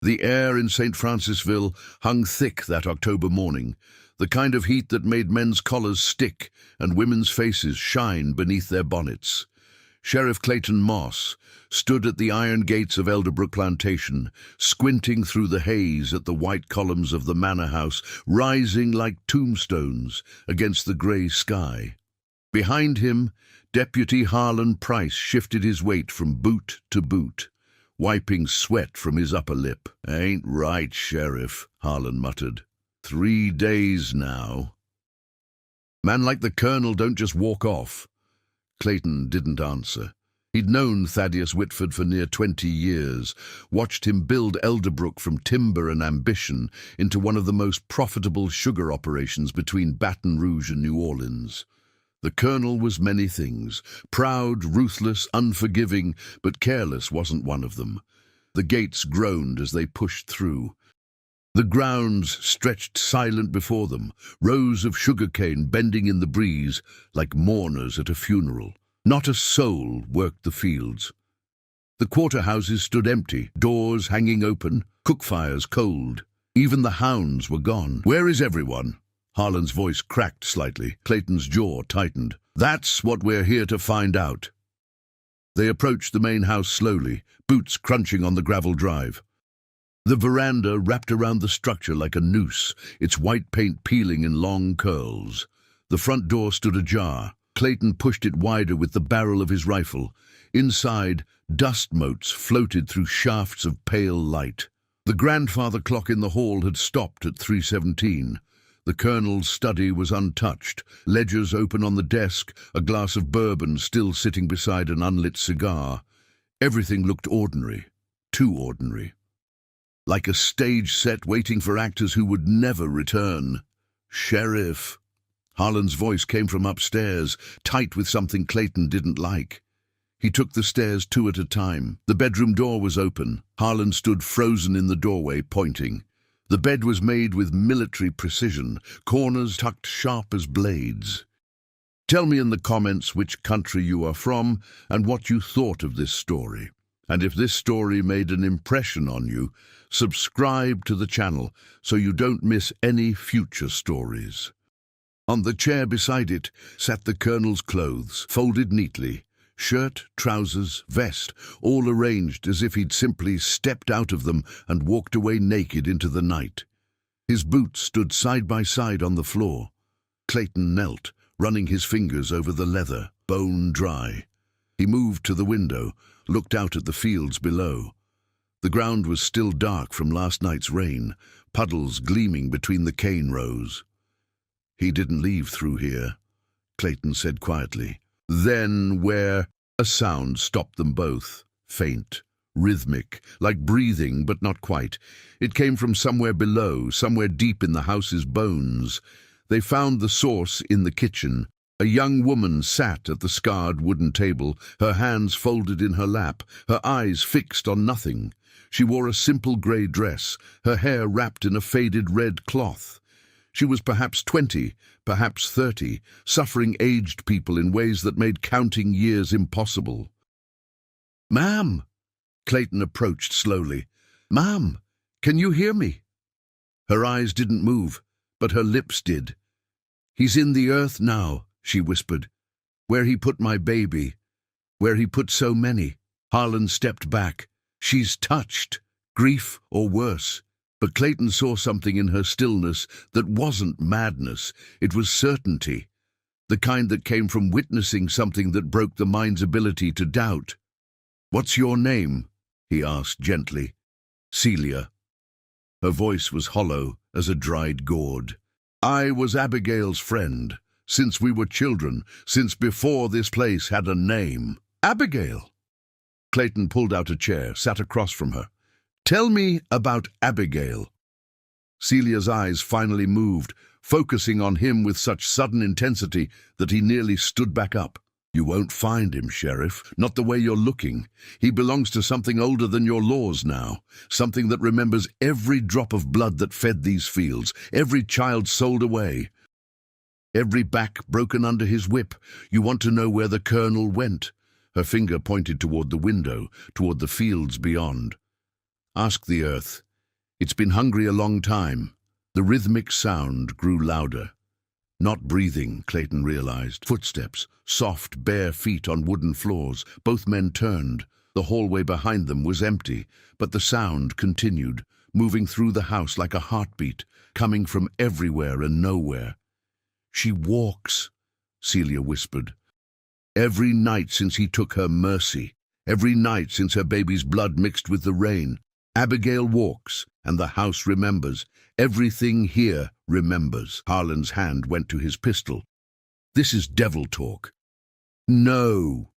The air in St. Francisville hung thick that October morning, the kind of heat that made men's collars stick and women's faces shine beneath their bonnets. Sheriff Clayton Moss stood at the iron gates of Elderbrook Plantation, squinting through the haze at the white columns of the manor house rising like tombstones against the grey sky. Behind him, Deputy Harlan Price shifted his weight from boot to boot, wiping sweat from his upper lip. "Ain't right, Sheriff," Harlan muttered. 3 days now. "Man like the Colonel don't just walk off." Clayton didn't answer. He'd known Thaddeus Whitford for near 20 years, watched him build Elderbrook from timber and ambition into one of the most profitable sugar operations between Baton Rouge and New Orleans. The Colonel was many things. Proud, ruthless, unforgiving, but careless wasn't one of them. The gates groaned as they pushed through. The grounds stretched silent before them, rows of sugarcane bending in the breeze like mourners at a funeral. Not a soul worked the fields. The quarter-houses stood empty, doors hanging open, cook-fires cold. Even the hounds were gone. "Where is everyone?" Harlan's voice cracked slightly. Clayton's jaw tightened. "That's what we're here to find out." They approached the main house slowly, boots crunching on the gravel drive. The veranda wrapped around the structure like a noose, its white paint peeling in long curls. The front door stood ajar. Clayton pushed it wider with the barrel of his rifle. Inside, dust motes floated through shafts of pale light. The grandfather clock in the hall had stopped at 3:17. The Colonel's study was untouched, ledgers open on the desk, a glass of bourbon still sitting beside an unlit cigar. Everything looked ordinary, too ordinary. Like a stage set waiting for actors who would never return. "Sheriff." Harlan's voice came from upstairs, tight with something Clayton didn't like. He took the stairs 2 at a time. The bedroom door was open. Harlan stood frozen in the doorway, pointing. The bed was made with military precision, corners tucked sharp as blades. "Tell me in the comments which country you are from and what you thought of this story. And if this story made an impression on you, subscribe to the channel so you don't miss any future stories." On the chair beside it sat the Colonel's clothes, folded neatly. Shirt, trousers, vest, all arranged as if he'd simply stepped out of them and walked away naked into the night. His boots stood side by side on the floor. Clayton knelt, running his fingers over the leather, bone dry. He moved to the window, looked out at the fields below. The ground was still dark from last night's rain, puddles gleaming between the cane rows. "He didn't leave through here," Clayton said quietly. "Then where—" A sound stopped them both, faint, rhythmic, like breathing, but not quite. It came from somewhere below, somewhere deep in the house's bones. They found the source in the kitchen. A young woman sat at the scarred wooden table, her hands folded in her lap, her eyes fixed on nothing. She wore a simple grey dress, her hair wrapped in a faded red cloth. She was perhaps 20, perhaps 30, suffering aged people in ways that made counting years impossible. "Ma'am!" Clayton approached slowly. "Ma'am, can you hear me?" Her eyes didn't move, but her lips did. "He's in the earth now," she whispered. "Where he put my baby. Where he put so many." Harlan stepped back. She's touched. Grief or worse. But Clayton saw something in her stillness that wasn't madness. It was certainty. The kind that came from witnessing something that broke the mind's ability to doubt. "What's your name?" he asked gently. "Celia." Her voice was hollow as a dried gourd. "I was Abigail's friend, since we were children, since before this place had a name." "Abigail!" Clayton pulled out a chair, sat across from her. "Tell me about Abigail." Celia's eyes finally moved, focusing on him with such sudden intensity that he nearly stood back up. "You won't find him, Sheriff, not the way you're looking. He belongs to something older than your laws now, something that remembers every drop of blood that fed these fields, every child sold away, every back broken under his whip. You want to know where the Colonel went?" Her finger pointed toward the window, toward the fields beyond. "Ask the earth. It's been hungry a long time. The rhythmic sound grew louder. Not breathing, Clayton realized. Footsteps, soft, bare feet on wooden floors. Both men turned. The hallway behind them was empty, but the sound continued, moving through the house like a heartbeat, coming from everywhere and nowhere. "She walks," Celia whispered. "Every night since he took her, Mercy. Every night since her baby's blood mixed with the rain. Abigail walks, and the house remembers. Everything here remembers." Harlan's hand went to his pistol. "This is devil talk." "No."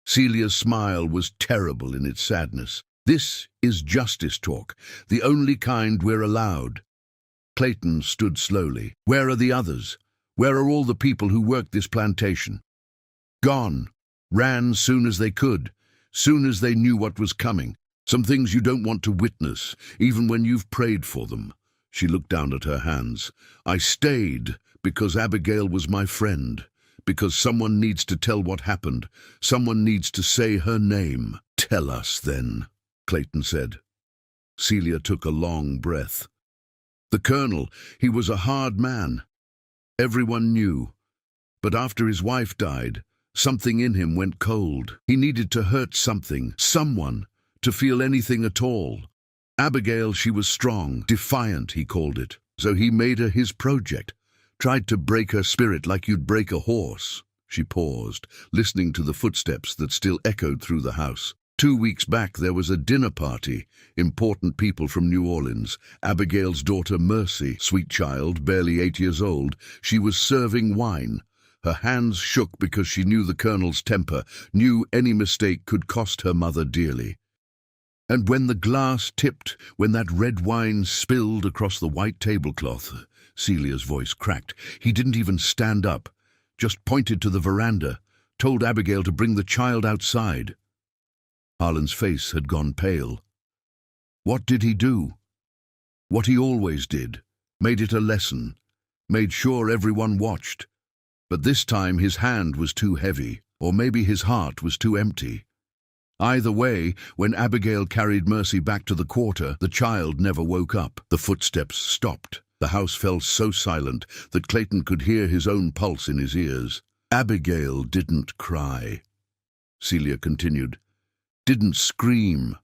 Celia's smile was terrible in its sadness. "This is justice talk, the only kind we're allowed." Clayton stood slowly. "Where are the others? Where are all the people who worked this plantation?" "Gone. Ran soon as they could, soon as they knew what was coming. Some things you don't want to witness, even when you've prayed for them." She looked down at her hands. "I stayed because Abigail was my friend, because someone needs to tell what happened. Someone needs to say her name." "Tell us, then," Clayton said. Celia took a long breath. "The Colonel, he was a hard man. Everyone knew. But after his wife died, something in him went cold. He needed to hurt something, someone, to feel anything at all. Abigail, she was strong, defiant, he called it. So he made her his project, tried to break her spirit like you'd break a horse." She paused, listening to the footsteps that still echoed through the house. 2 weeks back there was a dinner party. Important people from New Orleans. Abigail's daughter Mercy, sweet child, barely 8 years old. She was serving wine. Her hands shook because she knew the Colonel's temper, knew any mistake could cost her mother dearly. And when the glass tipped, when that red wine spilled across the white tablecloth, Celia's voice cracked. He didn't even stand up, just pointed to the veranda, told Abigail to bring the child outside. Harlan's face had gone pale. What did he do? What he always did. Made it a lesson. Made sure everyone watched. But this time his hand was too heavy, or maybe his heart was too empty. Either way, when Abigail carried Mercy back to the quarter, the child never woke up. The footsteps stopped. The house fell so silent that Clayton could hear his own pulse in his ears. "Abigail didn't cry," Celia continued. "Didn't scream.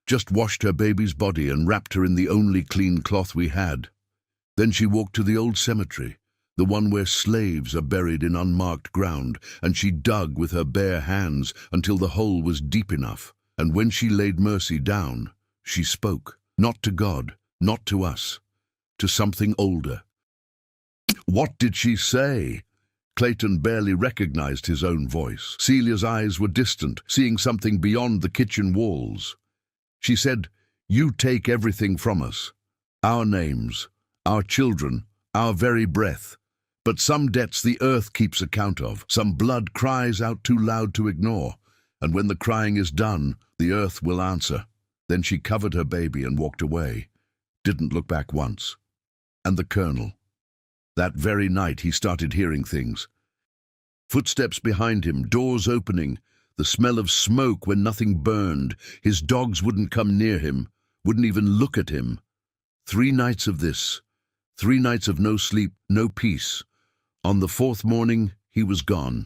Just washed her baby's body and wrapped her in the only clean cloth we had. Then she walked to the old cemetery, the one where slaves are buried in unmarked ground, and she dug with her bare hands until the hole was deep enough. And when she laid Mercy down, she spoke, not to God, not to us, to something older." "What did she say?" Clayton barely recognized his own voice. Celia's eyes were distant, seeing something beyond the kitchen walls. "She said, 'You take everything from us, our names, our children, our very breath. But some debts the earth keeps account of, some blood cries out too loud to ignore, and when the crying is done, the earth will answer.' Then she covered her baby and walked away, didn't look back once. And the Colonel. That very night he started hearing things. Footsteps behind him, doors opening, the smell of smoke when nothing burned. His dogs wouldn't come near him, wouldn't even look at him. 3 nights of this, 3 nights of no sleep, no peace. On the 4th morning, he was gone.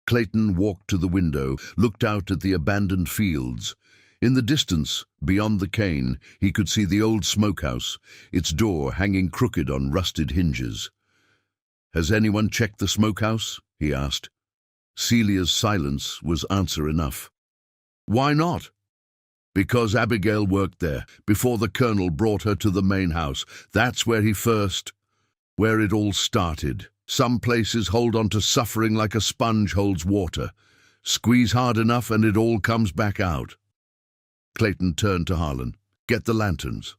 Clayton walked to the window, looked out at the abandoned fields. In the distance, beyond the cane, he could see the old smokehouse, its door hanging crooked on rusted hinges. "Has anyone checked the smokehouse?" he asked. Celia's silence was answer enough. "Why not?" "Because Abigail worked there, before the Colonel brought her to the main house. That's where it all started. Some places hold on to suffering like a sponge holds water. Squeeze hard enough and it all comes back out." Clayton turned to Harlan. "Get the lanterns."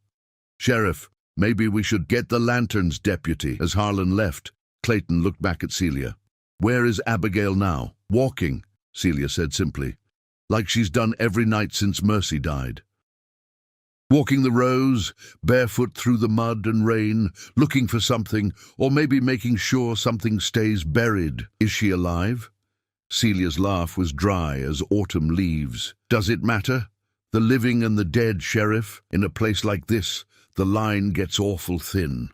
"Sheriff, maybe we should get the lanterns, Deputy." As Harlan left, Clayton looked back at Celia. "Where is Abigail now?" "Walking," Celia said simply. "Like she's done every night since Mercy died. Walking the rows, barefoot through the mud and rain, looking for something, or maybe making sure something stays buried. Is she alive?" Celia's laugh was dry as autumn leaves. "Does it matter?" The living and the dead, Sheriff. In a place like this, the line gets awful thin.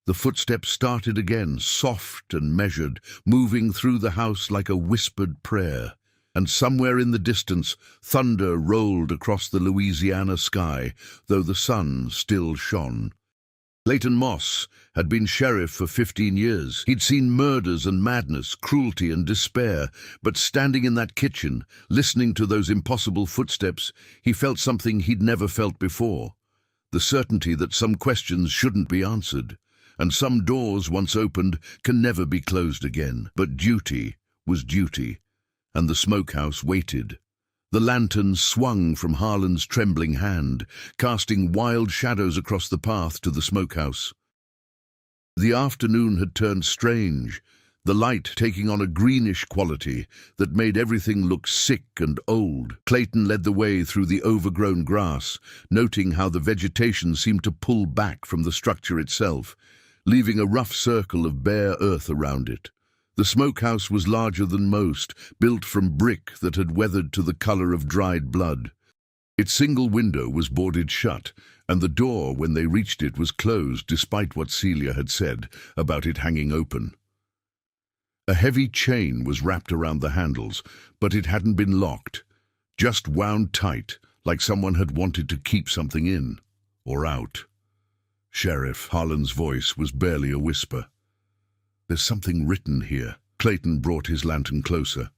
The footsteps started again, soft and measured, moving through the house like a whispered prayer. And somewhere in the distance, thunder rolled across the Louisiana sky, though the sun still shone. Clayton Moss had been sheriff for 15 years. He'd seen murders and madness, cruelty and despair, but standing in that kitchen, listening to those impossible footsteps, he felt something he'd never felt before. The certainty that some questions shouldn't be answered, and some doors once opened can never be closed again. But duty was duty, and the smokehouse waited. The lantern swung from Harlan's trembling hand, casting wild shadows across the path to the smokehouse. The afternoon had turned strange, the light taking on a greenish quality that made everything look sick and old. Clayton led the way through the overgrown grass, noting how the vegetation seemed to pull back from the structure itself, leaving a rough circle of bare earth around it. The smokehouse was larger than most, built from brick that had weathered to the color of dried blood. Its single window was boarded shut, and the door, when they reached it, was closed despite what Celia had said about it hanging open. A heavy chain was wrapped around the handles, but it hadn't been locked, just wound tight, like someone had wanted to keep something in or out. Sheriff, Harlan's voice was barely a whisper. "There's something written here." Clayton brought his lantern closer.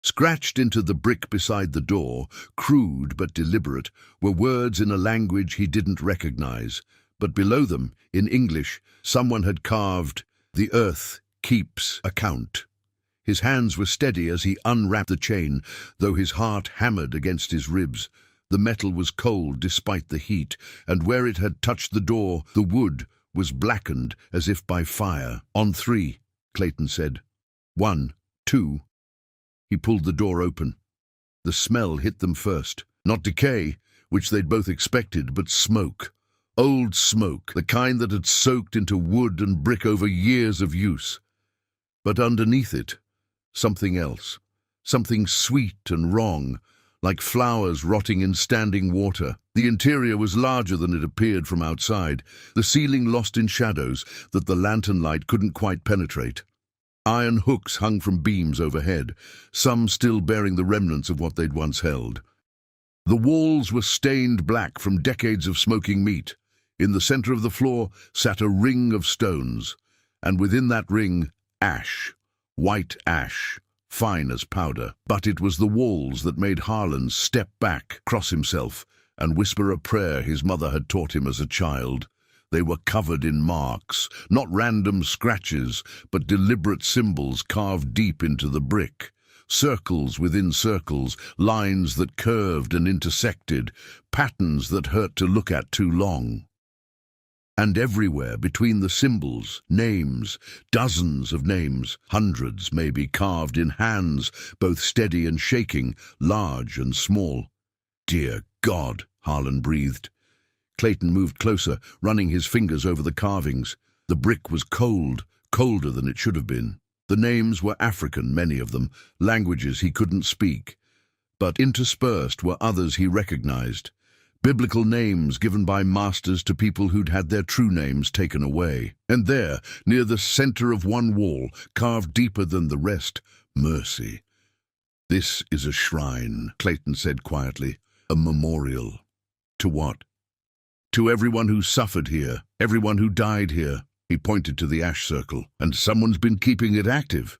Scratched into the brick beside the door, crude but deliberate, were words in a language he didn't recognize, but below them, in English, someone had carved, "The earth keeps account." His hands were steady as he unwrapped the chain, though his heart hammered against his ribs. The metal was cold despite the heat, and where it had touched the door, the wood was blackened as if by fire. "On 3, Clayton said. 1, 2. He pulled the door open. The smell hit them first. Not decay, which they'd both expected, but smoke. Old smoke, the kind that had soaked into wood and brick over years of use. But underneath it, something else. Something sweet and wrong, like flowers rotting in standing water. The interior was larger than it appeared from outside, the ceiling lost in shadows that the lantern light couldn't quite penetrate. Iron hooks hung from beams overhead, some still bearing the remnants of what they'd once held. The walls were stained black from decades of smoking meat. In the center of the floor sat a ring of stones, and within that ring, ash, white ash, fine as powder. But it was the walls that made Harlan step back, cross himself, and whisper a prayer his mother had taught him as a child. They were covered in marks, not random scratches, but deliberate symbols carved deep into the brick. Circles within circles, lines that curved and intersected, patterns that hurt to look at too long. And everywhere between the symbols, names, dozens of names, hundreds maybe, carved in hands, both steady and shaking, large and small. "Dear God," Harlan breathed. Clayton moved closer, running his fingers over the carvings. The brick was cold, colder than it should have been. The names were African, many of them, languages he couldn't speak. But interspersed were others he recognized. Biblical names given by masters to people who'd had their true names taken away. And there, near the center of one wall, carved deeper than the rest, mercy. "This is a shrine," Clayton said quietly. "A memorial." "To what?" "To everyone who suffered here, everyone who died here." He pointed to the ash circle. "And someone's been keeping it active."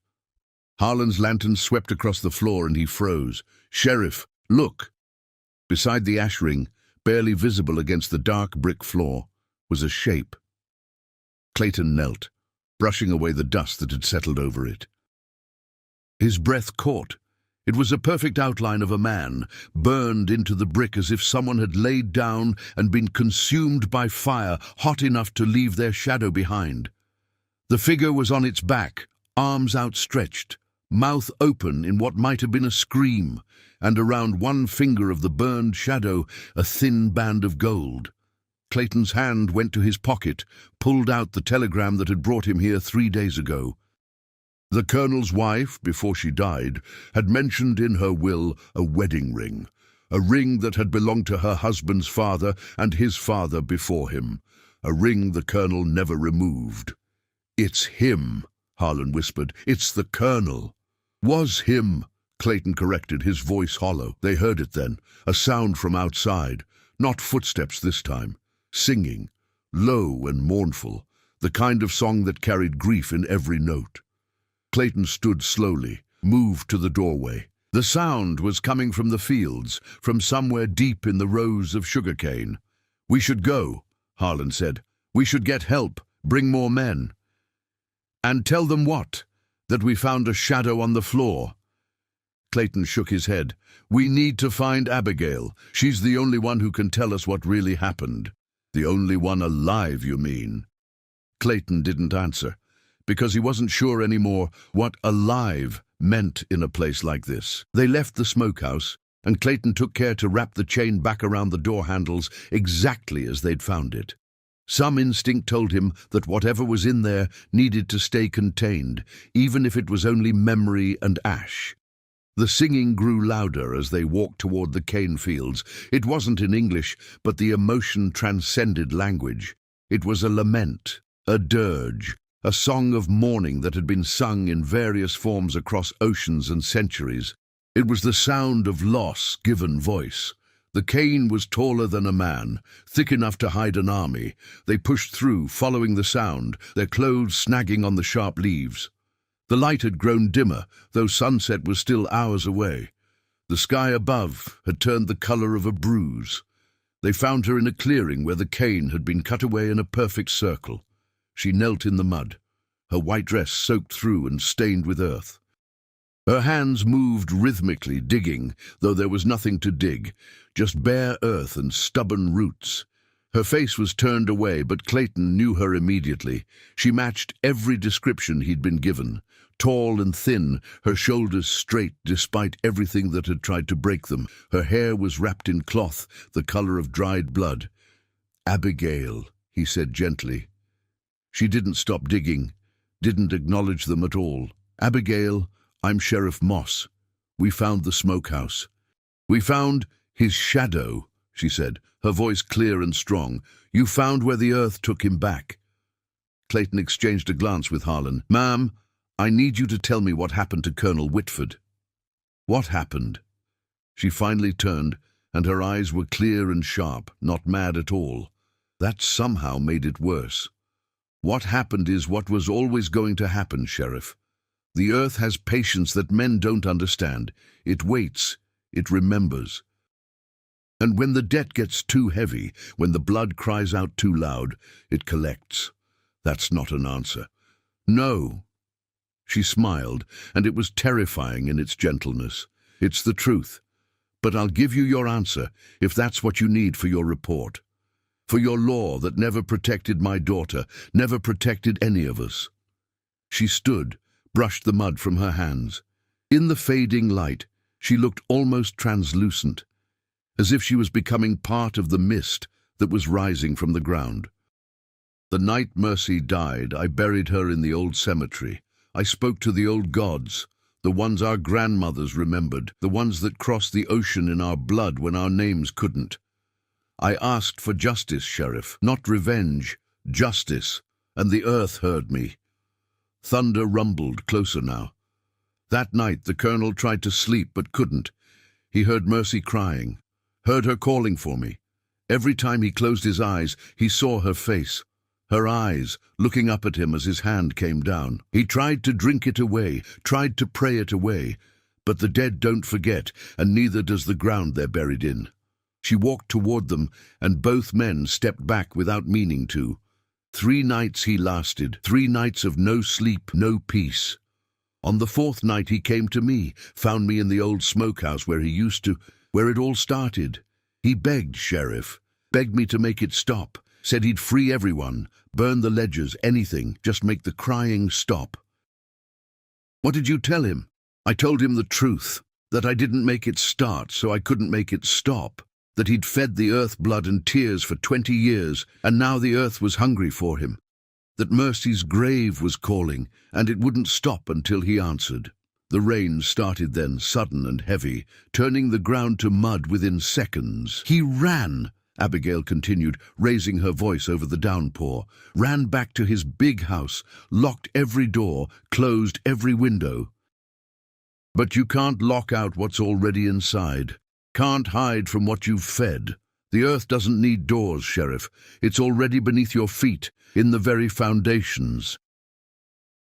Harlan's lantern swept across the floor and he froze. "Sheriff, look!" Beside the ash ring, barely visible against the dark brick floor, was a shape. Clayton knelt, brushing away the dust that had settled over it. His breath caught. It was a perfect outline of a man, burned into the brick as if someone had laid down and been consumed by fire, hot enough to leave their shadow behind. The figure was on its back, arms outstretched, mouth open in what might have been a scream, and around one finger of the burned shadow, a thin band of gold. Clayton's hand went to his pocket, pulled out the telegram that had brought him here 3 days ago. The colonel's wife, before she died, had mentioned in her will a wedding ring, a ring that had belonged to her husband's father and his father before him, a ring the Colonel never removed. "It's him," Harlan whispered. "It's the Colonel." "Was him," Clayton corrected, his voice hollow. They heard it then, a sound from outside, not footsteps this time, singing, low and mournful, the kind of song that carried grief in every note. Clayton stood slowly, moved to the doorway. The sound was coming from the fields, from somewhere deep in the rows of sugarcane. "We should go," Harlan said. "We should get help, bring more men." "And tell them what? That we found a shadow on the floor?" Clayton shook his head. "We need to find Abigail. She's the only one who can tell us what really happened." "The only one alive, you mean?" Clayton didn't answer, because he wasn't sure anymore what alive meant in a place like this. They left the smokehouse, and Clayton took care to wrap the chain back around the door handles exactly as they'd found it. Some instinct told him that whatever was in there needed to stay contained, even if it was only memory and ash. The singing grew louder as they walked toward the cane fields. It wasn't in English, but the emotion transcended language. It was a lament, a dirge, a song of mourning that had been sung in various forms across oceans and centuries. It was the sound of loss given voice. The cane was taller than a man, thick enough to hide an army. They pushed through, following the sound, their clothes snagging on the sharp leaves. The light had grown dimmer, though sunset was still hours away. The sky above had turned the color of a bruise. They found her in a clearing where the cane had been cut away in a perfect circle. She knelt in the mud, her white dress soaked through and stained with earth. Her hands moved rhythmically, digging, though there was nothing to dig, just bare earth and stubborn roots. Her face was turned away, but Clayton knew her immediately. She matched every description he'd been given. Tall and thin, her shoulders straight despite everything that had tried to break them. Her hair was wrapped in cloth, the color of dried blood. "Abigail," he said gently. She didn't stop digging, didn't acknowledge them at all. "Abigail, I'm Sheriff Moss. We found the smokehouse. We found his shadow," she said, her voice clear and strong. "You found where the earth took him back." Clayton exchanged a glance with Harlan. "Ma'am, I need you to tell me what happened to Colonel Whitford." "What happened?" She finally turned, and her eyes were clear and sharp, not mad at all. That somehow made it worse. "What happened is what was always going to happen, Sheriff. The earth has patience that men don't understand. It waits, it remembers. And when the debt gets too heavy, when the blood cries out too loud, it collects. That's not an answer." "No." She smiled, and it was terrifying in its gentleness. "It's the truth. But I'll give you your answer if that's what you need for your report. For your law that never protected my daughter, never protected any of us." She stood, brushed the mud from her hands. In the fading light, she looked almost translucent, as if she was becoming part of the mist that was rising from the ground. "The night Mercy died, I buried her in the old cemetery. I spoke to the old gods, the ones our grandmothers remembered, the ones that crossed the ocean in our blood when our names couldn't. I asked for justice, Sheriff, not revenge, justice, and the earth heard me." Thunder rumbled closer now. That night the Colonel tried to sleep but couldn't. He heard Mercy crying, heard her calling for me. Every time he closed his eyes, he saw her face, her eyes, looking up at him as his hand came down. He tried to drink it away, tried to pray it away, but the dead don't forget, and neither does the ground they're buried in. She walked toward them, and both men stepped back without meaning to. 3 nights he lasted, 3 nights of no sleep, no peace. On the 4th night he came to me, found me in the old smokehouse where it all started. He begged, Sheriff, begged me to make it stop, said he'd free everyone, burn the ledgers, anything, just make the crying stop. What did you tell him? I told him the truth, that I didn't make it start, so I couldn't make it stop, that he'd fed the earth blood and tears for 20 years, and now the earth was hungry for him, that Mercy's grave was calling, and it wouldn't stop until he answered. The rain started then, sudden and heavy, turning the ground to mud within seconds. He ran, Abigail continued, raising her voice over the downpour, ran back to his big house, locked every door, closed every window. But you can't lock out what's already inside. Can't hide from what you've fed. The earth doesn't need doors, Sheriff. It's already beneath your feet, in the very foundations.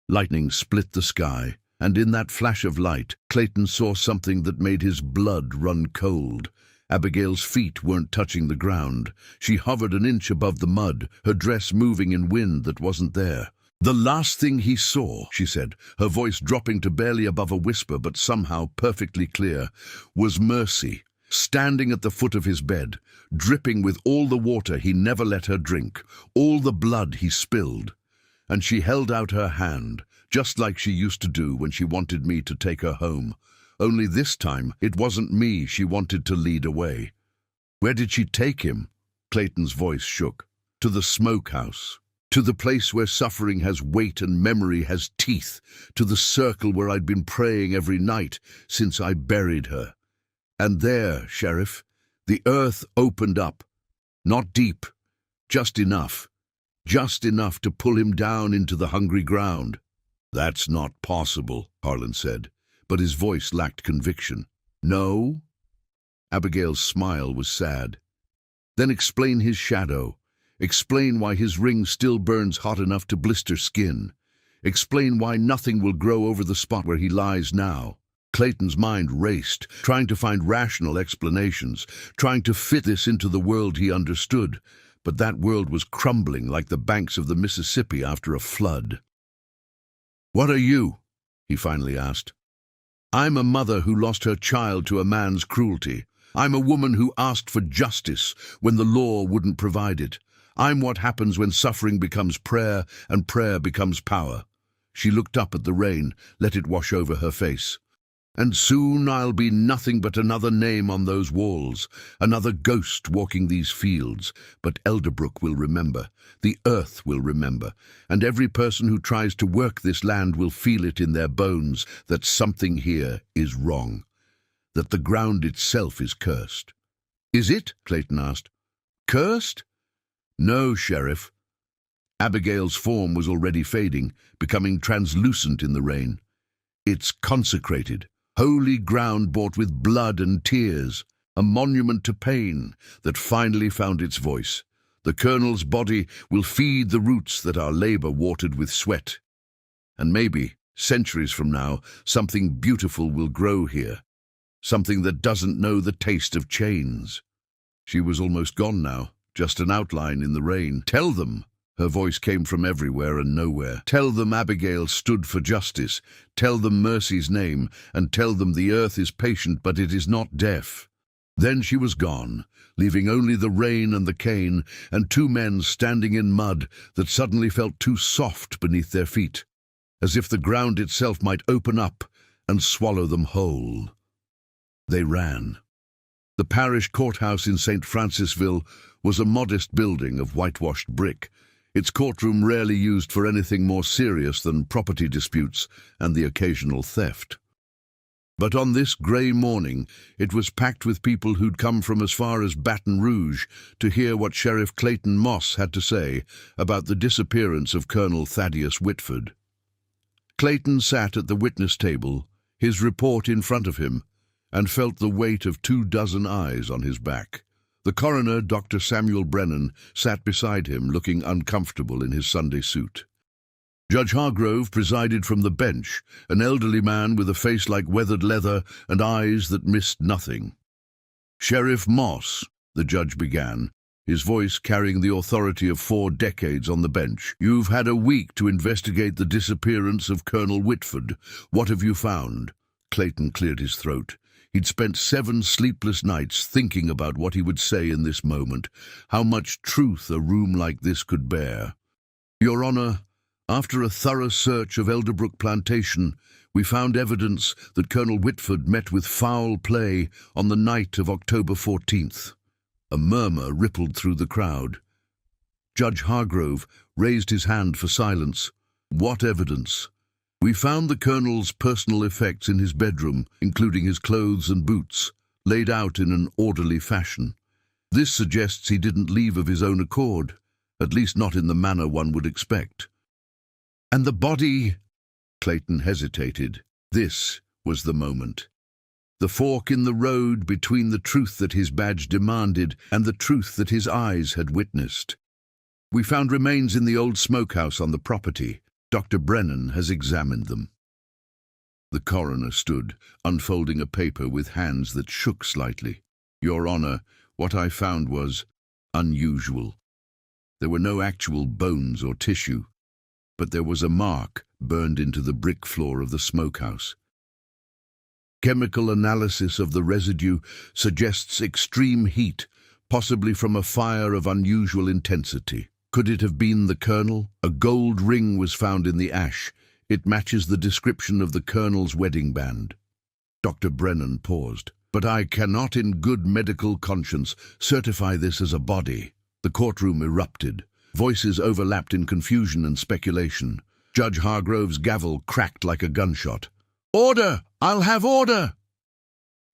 Lightning split the sky, and in that flash of light, Clayton saw something that made his blood run cold. Abigail's feet weren't touching the ground. She hovered an inch above the mud, her dress moving in wind that wasn't there. "The last thing he saw," she said, her voice dropping to barely above a whisper but somehow perfectly clear, was Mercy, standing at the foot of his bed, dripping with all the water he never let her drink, all the blood he spilled. And she held out her hand, just like she used to do when she wanted me to take her home. Only this time, it wasn't me she wanted to lead away. Where did she take him? Clayton's voice shook. To the smokehouse. To the place where suffering has weight and memory has teeth. To the circle where I'd been praying every night since I buried her. And there, Sheriff, the earth opened up. Not deep, just enough. Just enough to pull him down into the hungry ground. "That's not possible," Harlan said, but his voice lacked conviction. "No?" Abigail's smile was sad. "Then explain his shadow. Explain why his ring still burns hot enough to blister skin. Explain why nothing will grow over the spot where he lies now." Clayton's mind raced, trying to find rational explanations, trying to fit this into the world he understood. But that world was crumbling like the banks of the Mississippi after a flood. "What are you?" he finally asked. "I'm a mother who lost her child to a man's cruelty. I'm a woman who asked for justice when the law wouldn't provide it. I'm what happens when suffering becomes prayer and prayer becomes power." She looked up at the rain, let it wash over her face. "And soon I'll be nothing but another name on those walls, another ghost walking these fields. But Elderbrook will remember, the earth will remember, and every person who tries to work this land will feel it in their bones that something here is wrong, that the ground itself is cursed." "Is it?" Clayton asked. "Cursed?" "No, Sheriff." Abigail's form was already fading, becoming translucent in the rain. "It's consecrated. Holy ground bought with blood and tears, a monument to pain that finally found its voice. The Colonel's body will feed the roots that our labor watered with sweat. And maybe, centuries from now, something beautiful will grow here, something that doesn't know the taste of chains." She was almost gone now, just an outline in the rain. "Tell them." Her voice came from everywhere and nowhere. "Tell them Abigail stood for justice. Tell them Mercy's name, and tell them the earth is patient, but it is not deaf." Then she was gone, leaving only the rain and the cane, and two men standing in mud that suddenly felt too soft beneath their feet, as if the ground itself might open up and swallow them whole. They ran. The parish courthouse in St. Francisville was a modest building of whitewashed brick, its courtroom rarely used for anything more serious than property disputes and the occasional theft. But on this grey morning, it was packed with people who'd come from as far as Baton Rouge to hear what Sheriff Clayton Moss had to say about the disappearance of Colonel Thaddeus Whitford. Clayton sat at the witness table, his report in front of him, and felt the weight of 24 eyes on his back. The coroner, Dr. Samuel Brennan, sat beside him, looking uncomfortable in his Sunday suit. Judge Hargrove presided from the bench, an elderly man with a face like weathered leather and eyes that missed nothing. "Sheriff Moss," the judge began, his voice carrying the authority of 4 decades on the bench, "you've had a week to investigate the disappearance of Colonel Whitford. What have you found?" Clayton cleared his throat. He'd spent 7 sleepless nights thinking about what he would say in this moment, how much truth a room like this could bear. "Your Honor, after a thorough search of Elderbrook Plantation, we found evidence that Colonel Whitford met with foul play on the night of October 14th. A murmur rippled through the crowd. Judge Hargrove raised his hand for silence. "What evidence?" We found the colonel's personal effects in his bedroom, including his clothes and boots, laid out in an orderly fashion. This suggests he didn't leave of his own accord, at least not in the manner one would expect. And the body? Clayton hesitated. This was the moment. The fork in the road between the truth that his badge demanded and the truth that his eyes had witnessed. We found remains in the old smokehouse on the property. Dr. Brennan has examined them. The coroner stood, unfolding a paper with hands that shook slightly. Your Honor, what I found was unusual. There were no actual bones or tissue, but there was a mark burned into the brick floor of the smokehouse. Chemical analysis of the residue suggests extreme heat, possibly from a fire of unusual intensity. Could it have been the colonel? A gold ring was found in the ash. It matches the description of the colonel's wedding band. Dr. Brennan paused. But I cannot in good medical conscience certify this as a body. The courtroom erupted. Voices overlapped in confusion and speculation. Judge Hargrove's gavel cracked like a gunshot. Order! I'll have order!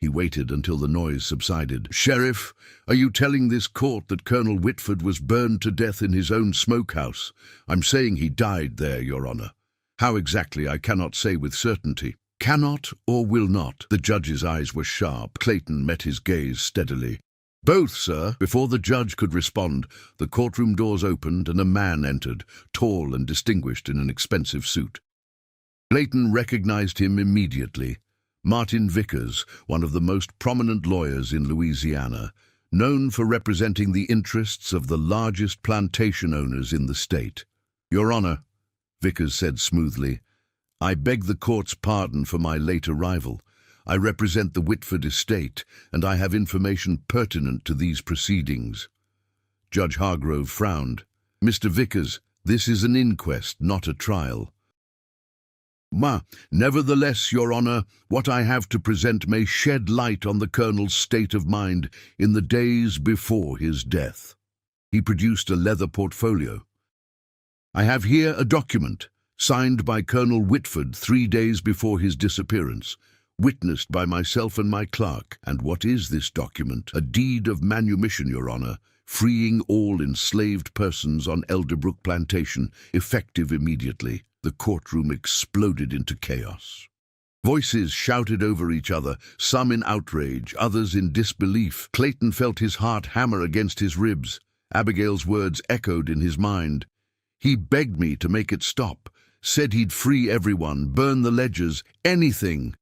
He waited until the noise subsided. Sheriff, are you telling this court that Colonel Whitford was burned to death in his own smokehouse? I'm saying he died there, Your Honor. How exactly I cannot say with certainty. Cannot or will not? The judge's eyes were sharp. Clayton met his gaze steadily. Both, sir. Before the judge could respond, the courtroom doors opened and a man entered, tall and distinguished in an expensive suit. Clayton recognized him immediately. Martin Vickers, one of the most prominent lawyers in Louisiana, known for representing the interests of the largest plantation owners in the state. Your Honor, Vickers said smoothly, I beg the court's pardon for my late arrival. I represent the Whitford estate, and I have information pertinent to these proceedings. Judge Hargrove frowned. Mr. Vickers, this is an inquest, not a trial. Nevertheless, Your Honor, what I have to present may shed light on the colonel's state of mind in the days before his death. He produced a leather portfolio. I have here a document, signed by Colonel Whitford 3 days before his disappearance, witnessed by myself and my clerk. And what is this document? A deed of manumission, Your Honor, freeing all enslaved persons on Elderbrook Plantation, effective immediately. The courtroom exploded into chaos. Voices shouted over each other, some in outrage, others in disbelief. Clayton felt his heart hammer against his ribs. Abigail's words echoed in his mind. He begged me to make it stop, said he'd free everyone, burn the ledgers, anything.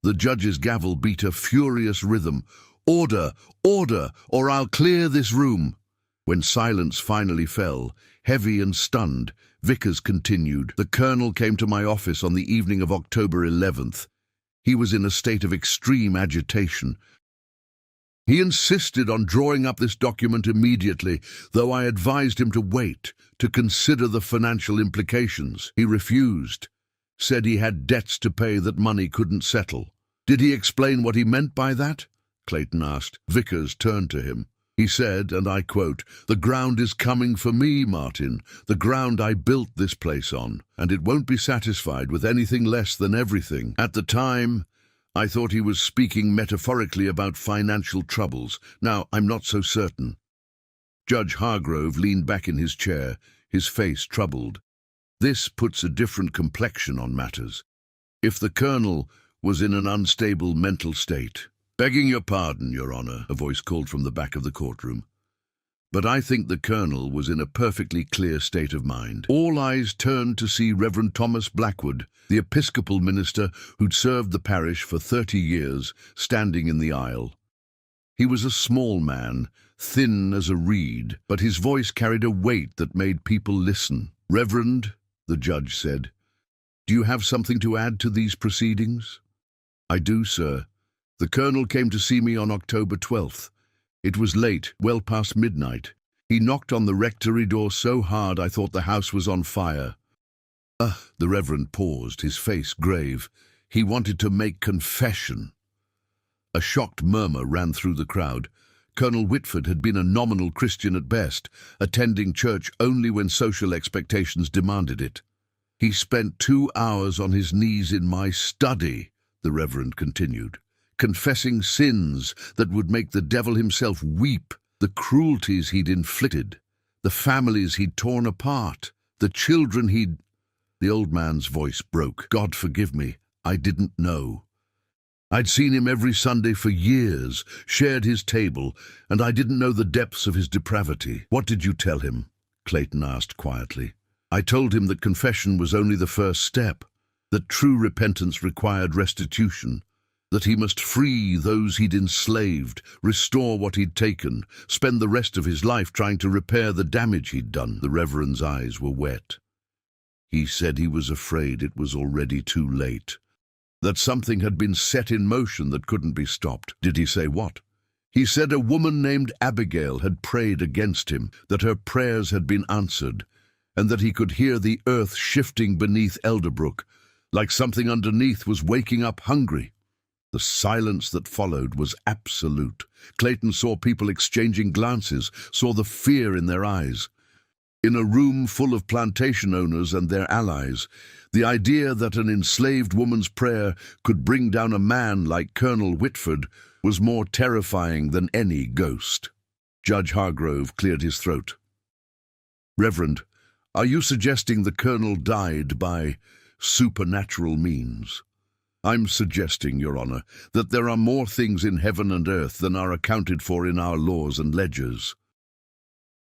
The judge's gavel beat a furious rhythm. Order, order, or I'll clear this room. When silence finally fell, heavy and stunned, Vickers continued. The colonel came to my office on the evening of October 11th. He was in a state of extreme agitation. He insisted on drawing up this document immediately, though I advised him to wait, to consider the financial implications. He refused, said he had debts to pay that money couldn't settle. Did he explain what he meant by that? Clayton asked. Vickers turned to him. He said, and I quote, "The ground is coming for me, Martin, the ground I built this place on, and it won't be satisfied with anything less than everything." At the time, I thought he was speaking metaphorically about financial troubles. Now, I'm not so certain. Judge Hargrove leaned back in his chair, his face troubled. This puts a different complexion on matters. If the colonel was in an unstable mental state, "Begging your pardon, Your Honor," a voice called from the back of the courtroom. But I think the colonel was in a perfectly clear state of mind. All eyes turned to see Reverend Thomas Blackwood, the Episcopal minister who'd served the parish for 30 years, standing in the aisle. He was a small man, thin as a reed, but his voice carried a weight that made people listen. "Reverend," the judge said, "do you have something to add to these proceedings?" "I do, sir. The colonel came to see me on October 12th. It was late, well past midnight. He knocked on the rectory door so hard I thought the house was on fire." The Reverend paused, his face grave. He wanted to make confession. A shocked murmur ran through the crowd. Colonel Whitford had been a nominal Christian at best, attending church only when social expectations demanded it. He spent 2 hours on his knees in my study, the Reverend continued, confessing sins that would make the devil himself weep, the cruelties he'd inflicted, the families he'd torn apart, the children he'd... The old man's voice broke. God forgive me, I didn't know. I'd seen him every Sunday for years, shared his table, and I didn't know the depths of his depravity. What did you tell him? Clayton asked quietly. I told him that confession was only the first step, that true repentance required restitution, that he must free those he'd enslaved, restore what he'd taken, spend the rest of his life trying to repair the damage he'd done. The Reverend's eyes were wet. He said he was afraid it was already too late, that something had been set in motion that couldn't be stopped. Did he say what? He said a woman named Abigail had prayed against him, that her prayers had been answered, and that he could hear the earth shifting beneath Elderbrook, like something underneath was waking up hungry. The silence that followed was absolute. Clayton saw people exchanging glances, saw the fear in their eyes. In a room full of plantation owners and their allies, the idea that an enslaved woman's prayer could bring down a man like Colonel Whitford was more terrifying than any ghost. Judge Hargrove cleared his throat. Reverend, are you suggesting the Colonel died by supernatural means? I'm suggesting, Your Honor, that there are more things in heaven and earth than are accounted for in our laws and ledgers.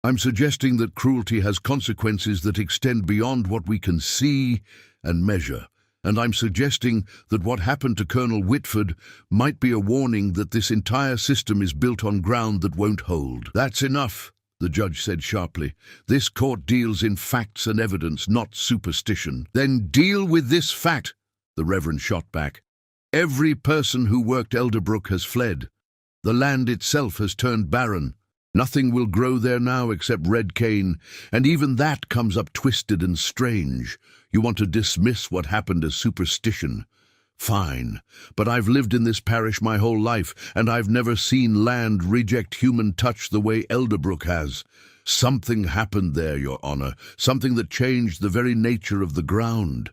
I'm suggesting that cruelty has consequences that extend beyond what we can see and measure, and I'm suggesting that what happened to Colonel Whitford might be a warning that this entire system is built on ground that won't hold. That's enough, the judge said sharply. This court deals in facts and evidence, not superstition. Then deal with this fact, the Reverend shot back. Every person who worked Elderbrook has fled. The land itself has turned barren. Nothing will grow there now except red cane, and even that comes up twisted and strange. You want to dismiss what happened as superstition. Fine, but I've lived in this parish my whole life, and I've never seen land reject human touch the way Elderbrook has. Something happened there, Your Honor, something that changed the very nature of the ground.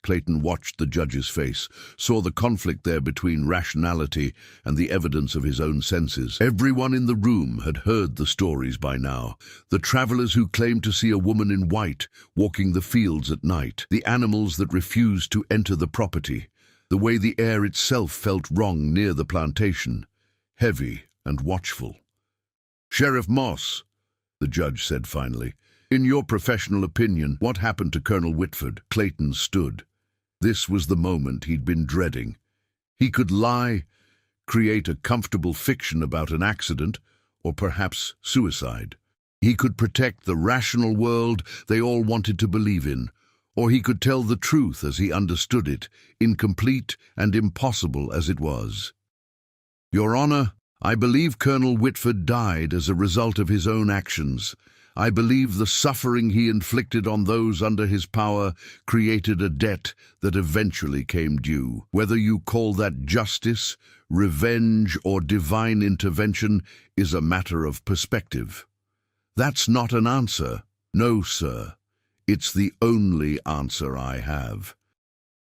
Clayton watched the judge's face, saw the conflict there between rationality and the evidence of his own senses. Everyone in the room had heard the stories by now. The travelers who claimed to see a woman in white walking the fields at night, the animals that refused to enter the property, the way the air itself felt wrong near the plantation, heavy and watchful. Sheriff Moss, the judge said finally, in your professional opinion, what happened to Colonel Whitford? Clayton stood. This was the moment he'd been dreading. He could lie, create a comfortable fiction about an accident, or perhaps suicide. He could protect the rational world they all wanted to believe in, or he could tell the truth as he understood it, incomplete and impossible as it was. Your Honor, I believe Colonel Whitford died as a result of his own actions. I believe the suffering he inflicted on those under his power created a debt that eventually came due. Whether you call that justice, revenge, or divine intervention is a matter of perspective. That's not an answer. No, sir. It's the only answer I have.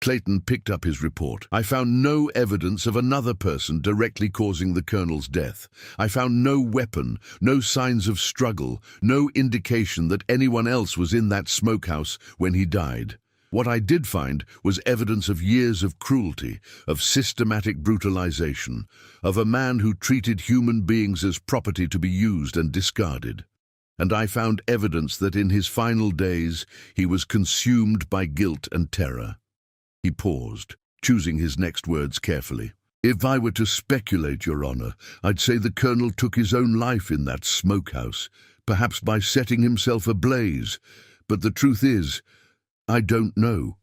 Clayton picked up his report. I found no evidence of another person directly causing the Colonel's death. I found no weapon, no signs of struggle, no indication that anyone else was in that smokehouse when he died. What I did find was evidence of years of cruelty, of systematic brutalization, of a man who treated human beings as property to be used and discarded. And I found evidence that in his final days he was consumed by guilt and terror. He paused, choosing his next words carefully. If I were to speculate, Your Honor, I'd say the Colonel took his own life in that smokehouse, perhaps by setting himself ablaze. But the truth is, I don't know.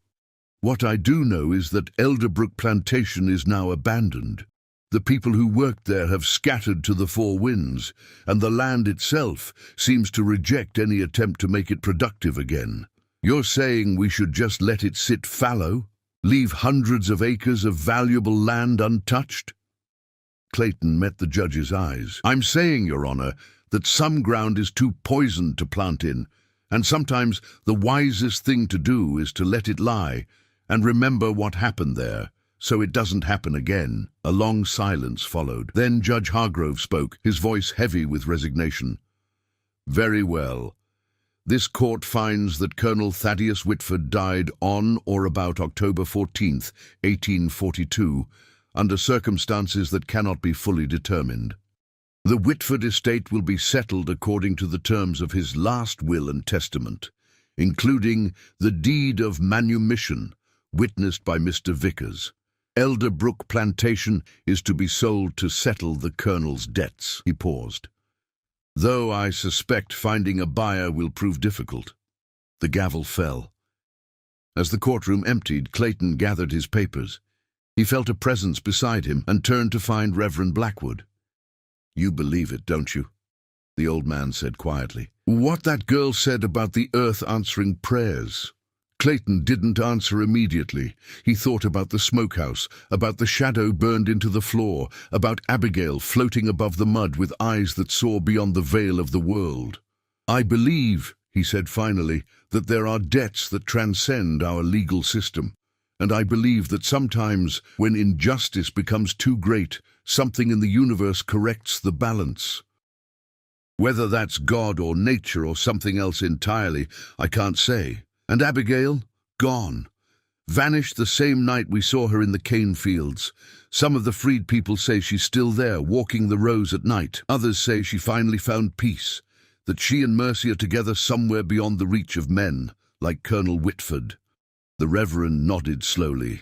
What I do know is that Elderbrook Plantation is now abandoned. The people who worked there have scattered to the four winds, and the land itself seems to reject any attempt to make it productive again. You're saying we should just let it sit fallow? Leave hundreds of acres of valuable land untouched? Clayton met the judge's eyes. I'm saying, Your Honor, that some ground is too poisoned to plant in, And sometimes the wisest thing to do is to let it lie and remember what happened there, so it doesn't happen again." A long silence followed. Then Judge Hargrove spoke, his voice heavy with resignation. "Very well. This court finds that Colonel Thaddeus Whitford died on or about October 14th, 1842, under circumstances that cannot be fully determined. The Whitford estate will be settled according to the terms of his last will and testament, including the deed of manumission, witnessed by Mr. Vickers. Elderbrook Plantation is to be sold to settle the Colonel's debts." He paused. "Though I suspect finding a buyer will prove difficult." The gavel fell. As the courtroom emptied, Clayton gathered his papers. He felt a presence beside him and turned to find Reverend Blackwood. "You believe it, don't you?" the old man said quietly. "What that girl said about the earth answering prayers." Clayton didn't answer immediately. He thought about the smokehouse, about the shadow burned into the floor, about Abigail floating above the mud with eyes that saw beyond the veil of the world. "I believe," he said finally, "that there are debts that transcend our legal system. And I believe that sometimes, when injustice becomes too great, something in the universe corrects the balance. Whether that's God or nature or something else entirely, I can't say. And Abigail? Gone. Vanished the same night we saw her in the cane fields. Some of the freed people say she's still there, walking the rows at night. Others say she finally found peace, that she and Mercy are together somewhere beyond the reach of men, like Colonel Whitford." The Reverend nodded slowly.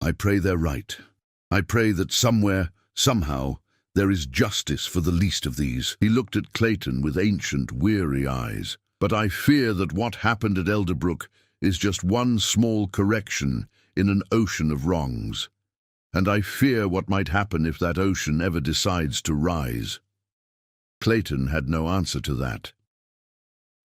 "I pray they're right. I pray that somewhere, somehow, there is justice for the least of these." He looked at Clayton with ancient, weary eyes. "But I fear that what happened at Elderbrook is just one small correction in an ocean of wrongs. And I fear what might happen if that ocean ever decides to rise." Clayton had no answer to that.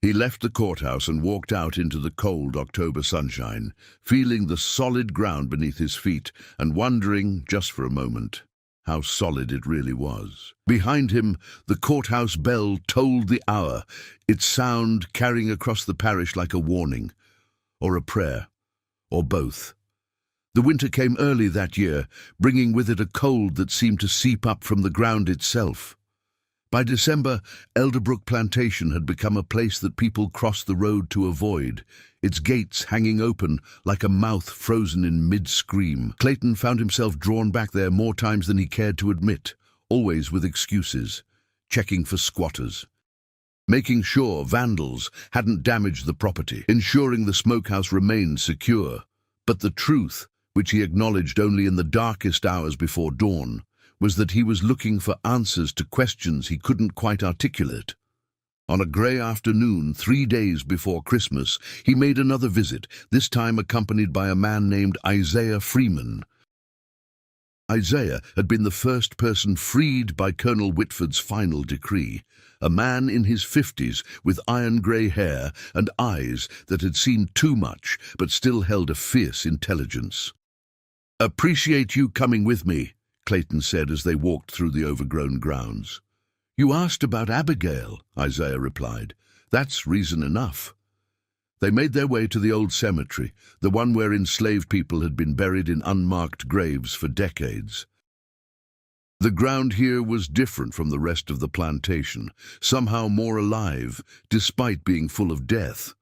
He left the courthouse and walked out into the cold October sunshine, feeling the solid ground beneath his feet and wondering, just for a moment, how solid it really was. Behind him, the courthouse bell tolled the hour, its sound carrying across the parish like a warning, or a prayer, or both. The winter came early that year, bringing with it a cold that seemed to seep up from the ground itself. By December, Elderbrook Plantation had become a place that people crossed the road to avoid, its gates hanging open like a mouth frozen in mid-scream. Clayton found himself drawn back there more times than he cared to admit, always with excuses, checking for squatters, making sure vandals hadn't damaged the property, ensuring the smokehouse remained secure. But the truth, which he acknowledged only in the darkest hours before dawn, was that he was looking for answers to questions he couldn't quite articulate. On a grey afternoon, 3 days before Christmas, he made another visit, this time accompanied by a man named Isaiah Freeman. Isaiah had been the first person freed by Colonel Whitford's final decree, a man in his 50s with iron-grey hair and eyes that had seen too much but still held a fierce intelligence. "Appreciate you coming with me," Clayton said as they walked through the overgrown grounds. "You asked about Abigail," Isaiah replied. "That's reason enough." They made their way to the old cemetery, the one where enslaved people had been buried in unmarked graves for decades. The ground here was different from the rest of the plantation, somehow more alive, despite being full of death.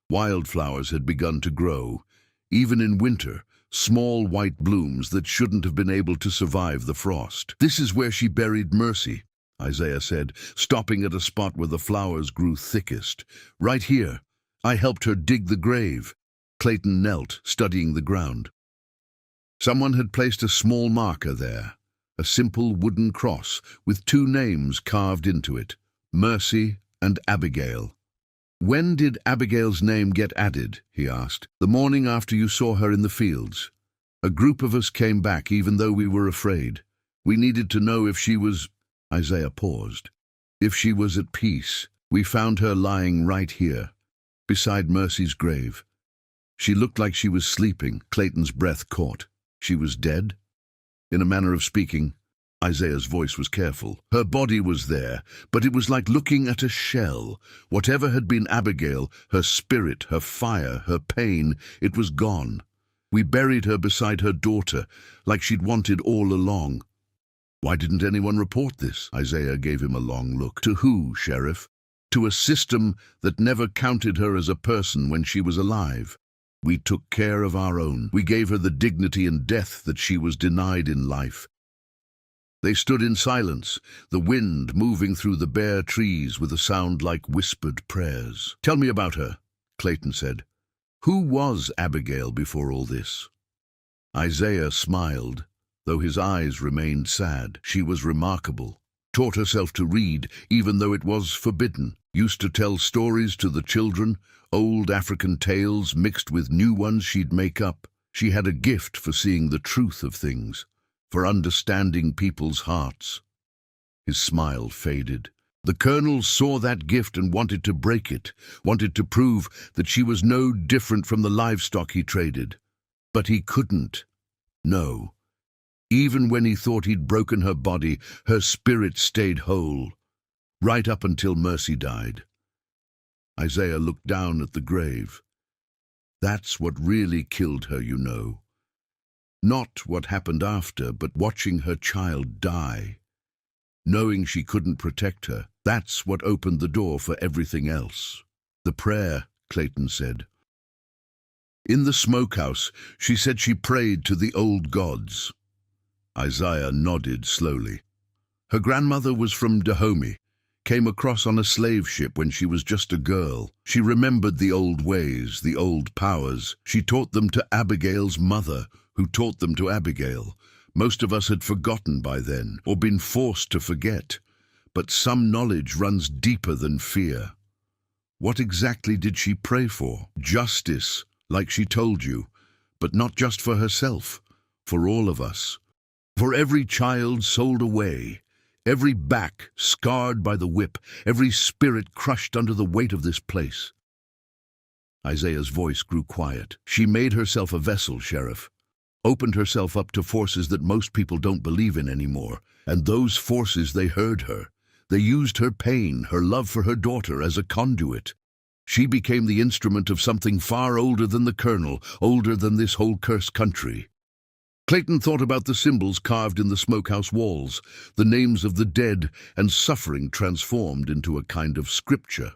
Wildflowers had begun to grow, even in winter, small white blooms that shouldn't have been able to survive the frost. "This is where she buried Mercy," Isaiah said, stopping at a spot where the flowers grew thickest. "Right here. I helped her dig the grave." Clayton knelt, studying the ground. Someone had placed a small marker there, a simple wooden cross with 2 names carved into it, Mercy and Abigail. "When did Abigail's name get added?" he asked. "The morning after you saw her in the fields. A group of us came back even though we were afraid. We needed to know if she was—" Isaiah paused. "If she was at peace. We found her lying right here, beside Mercy's grave. She looked like she was sleeping." Clayton's breath caught. "She was dead?" "In a manner of speaking. Isaiah's voice was careful. Her body was there, but it was like looking at a shell. Whatever had been Abigail, her spirit, her fire, her pain, it was gone. We buried her beside her daughter, like she'd wanted all along. Why didn't anyone report this? Isaiah gave him a long look. To who, Sheriff? To a system that never counted her as a person when she was alive. We took care of our own. We gave her the dignity in death that she was denied in life. They stood in silence, the wind moving through the bare trees with a sound like whispered prayers. Tell me about her, Clayton said. Who was Abigail before all this? Isaiah smiled, though his eyes remained sad. She was remarkable. Taught herself to read, even though it was forbidden. Used to tell stories to the children, old African tales mixed with new ones she'd make up. She had a gift for seeing the truth of things, for understanding people's hearts. His smile faded. The colonel saw that gift and wanted to break it, wanted to prove that she was no different from the livestock he traded. But he couldn't. No. Even when he thought he'd broken her body, her spirit stayed whole, right up until Mercy died. Isaiah looked down at the grave. That's what really killed her, you know. Not what happened after, but watching her child die. Knowing she couldn't protect her, that's what opened the door for everything else. The prayer, Clayton said. In the smokehouse, she said she prayed to the old gods. Isaiah nodded slowly. Her grandmother was from Dahomey, came across on a slave ship when she was just a girl. She remembered the old ways, the old powers. She taught them to Abigail's mother, who taught them to Abigail. Most of us had forgotten by then, or been forced to forget. But some knowledge runs deeper than fear. What exactly did she pray for? Justice, like she told you, but not just for herself, for all of us. For every child sold away, every back scarred by the whip, every spirit crushed under the weight of this place. Isaiah's voice grew quiet. She made herself a vessel, Sheriff. Opened herself up to forces that most people don't believe in anymore. And those forces, they heard her. They used her pain, her love for her daughter, as a conduit. She became the instrument of something far older than the colonel, older than this whole cursed country. Clayton thought about the symbols carved in the smokehouse walls, the names of the dead and suffering transformed into a kind of scripture.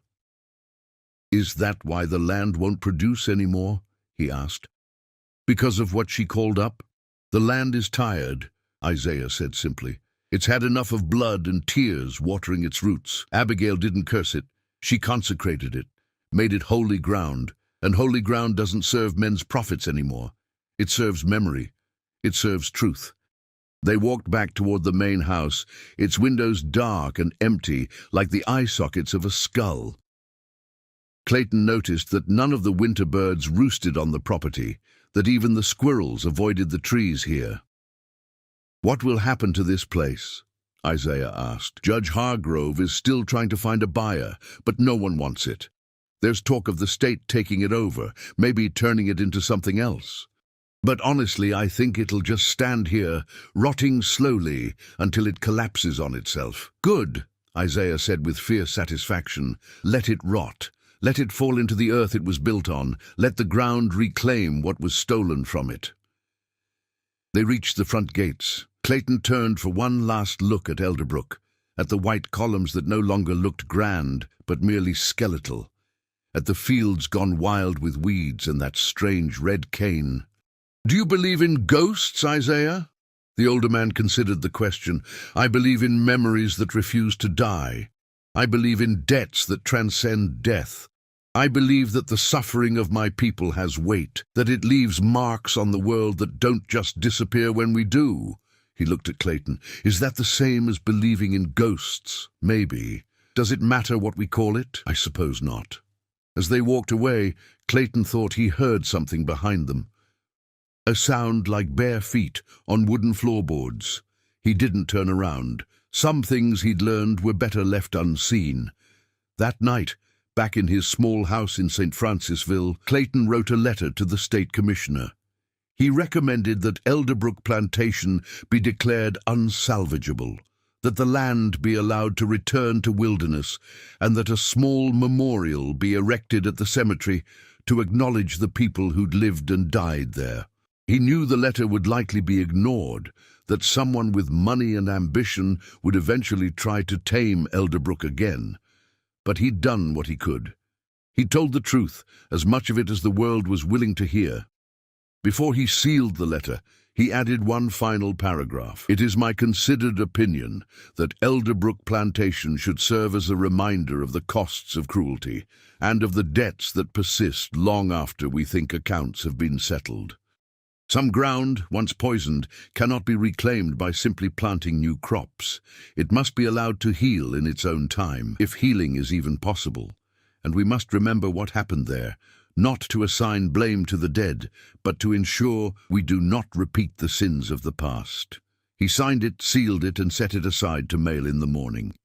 Is that why the land won't produce anymore? He asked. Because of what she called up? The land is tired, Isaiah said simply. It's had enough of blood and tears watering its roots. Abigail didn't curse it. She consecrated it, made it holy ground, and holy ground doesn't serve men's profits anymore. It serves memory. It serves truth. They walked back toward the main house, its windows dark and empty, like the eye sockets of a skull. Clayton noticed that none of the winter birds roosted on the property, that even the squirrels avoided the trees here. What will happen to this place? Isaiah asked. Judge Hargrove is still trying to find a buyer, but no one wants it. There's talk of the state taking it over, maybe turning it into something else. But honestly, I think it'll just stand here, rotting slowly, until it collapses on itself. Good, Isaiah said with fierce satisfaction. Let it rot. Let it fall into the earth it was built on. Let the ground reclaim what was stolen from it. They reached the front gates. Clayton turned for one last look at Elderbrook, at the white columns that no longer looked grand, but merely skeletal, at the fields gone wild with weeds and that strange red cane. Do you believe in ghosts, Isaiah? The older man considered the question. I believe in memories that refuse to die. I believe in debts that transcend death. I believe that the suffering of my people has weight, that it leaves marks on the world that don't just disappear when we do. He looked at Clayton. Is that the same as believing in ghosts? Maybe. Does it matter what we call it? I suppose not. As they walked away, Clayton thought he heard something behind them. A sound like bare feet on wooden floorboards. He didn't turn around. Some things he'd learned were better left unseen. That night, back in his small house in St. Francisville, Clayton wrote a letter to the state commissioner. He recommended that Elderbrook Plantation be declared unsalvageable, that the land be allowed to return to wilderness, and that a small memorial be erected at the cemetery to acknowledge the people who'd lived and died there. He knew the letter would likely be ignored, that someone with money and ambition would eventually try to tame Elderbrook again. But he'd done what he could. He told the truth, as much of it as the world was willing to hear. Before he sealed the letter, he added one final paragraph. "It is my considered opinion that Elderbrook Plantation should serve as a reminder of the costs of cruelty and of the debts that persist long after we think accounts have been settled. Some ground, once poisoned, cannot be reclaimed by simply planting new crops. It must be allowed to heal in its own time, if healing is even possible. And we must remember what happened there, not to assign blame to the dead, but to ensure we do not repeat the sins of the past." He signed it, sealed it, and set it aside to mail in the morning.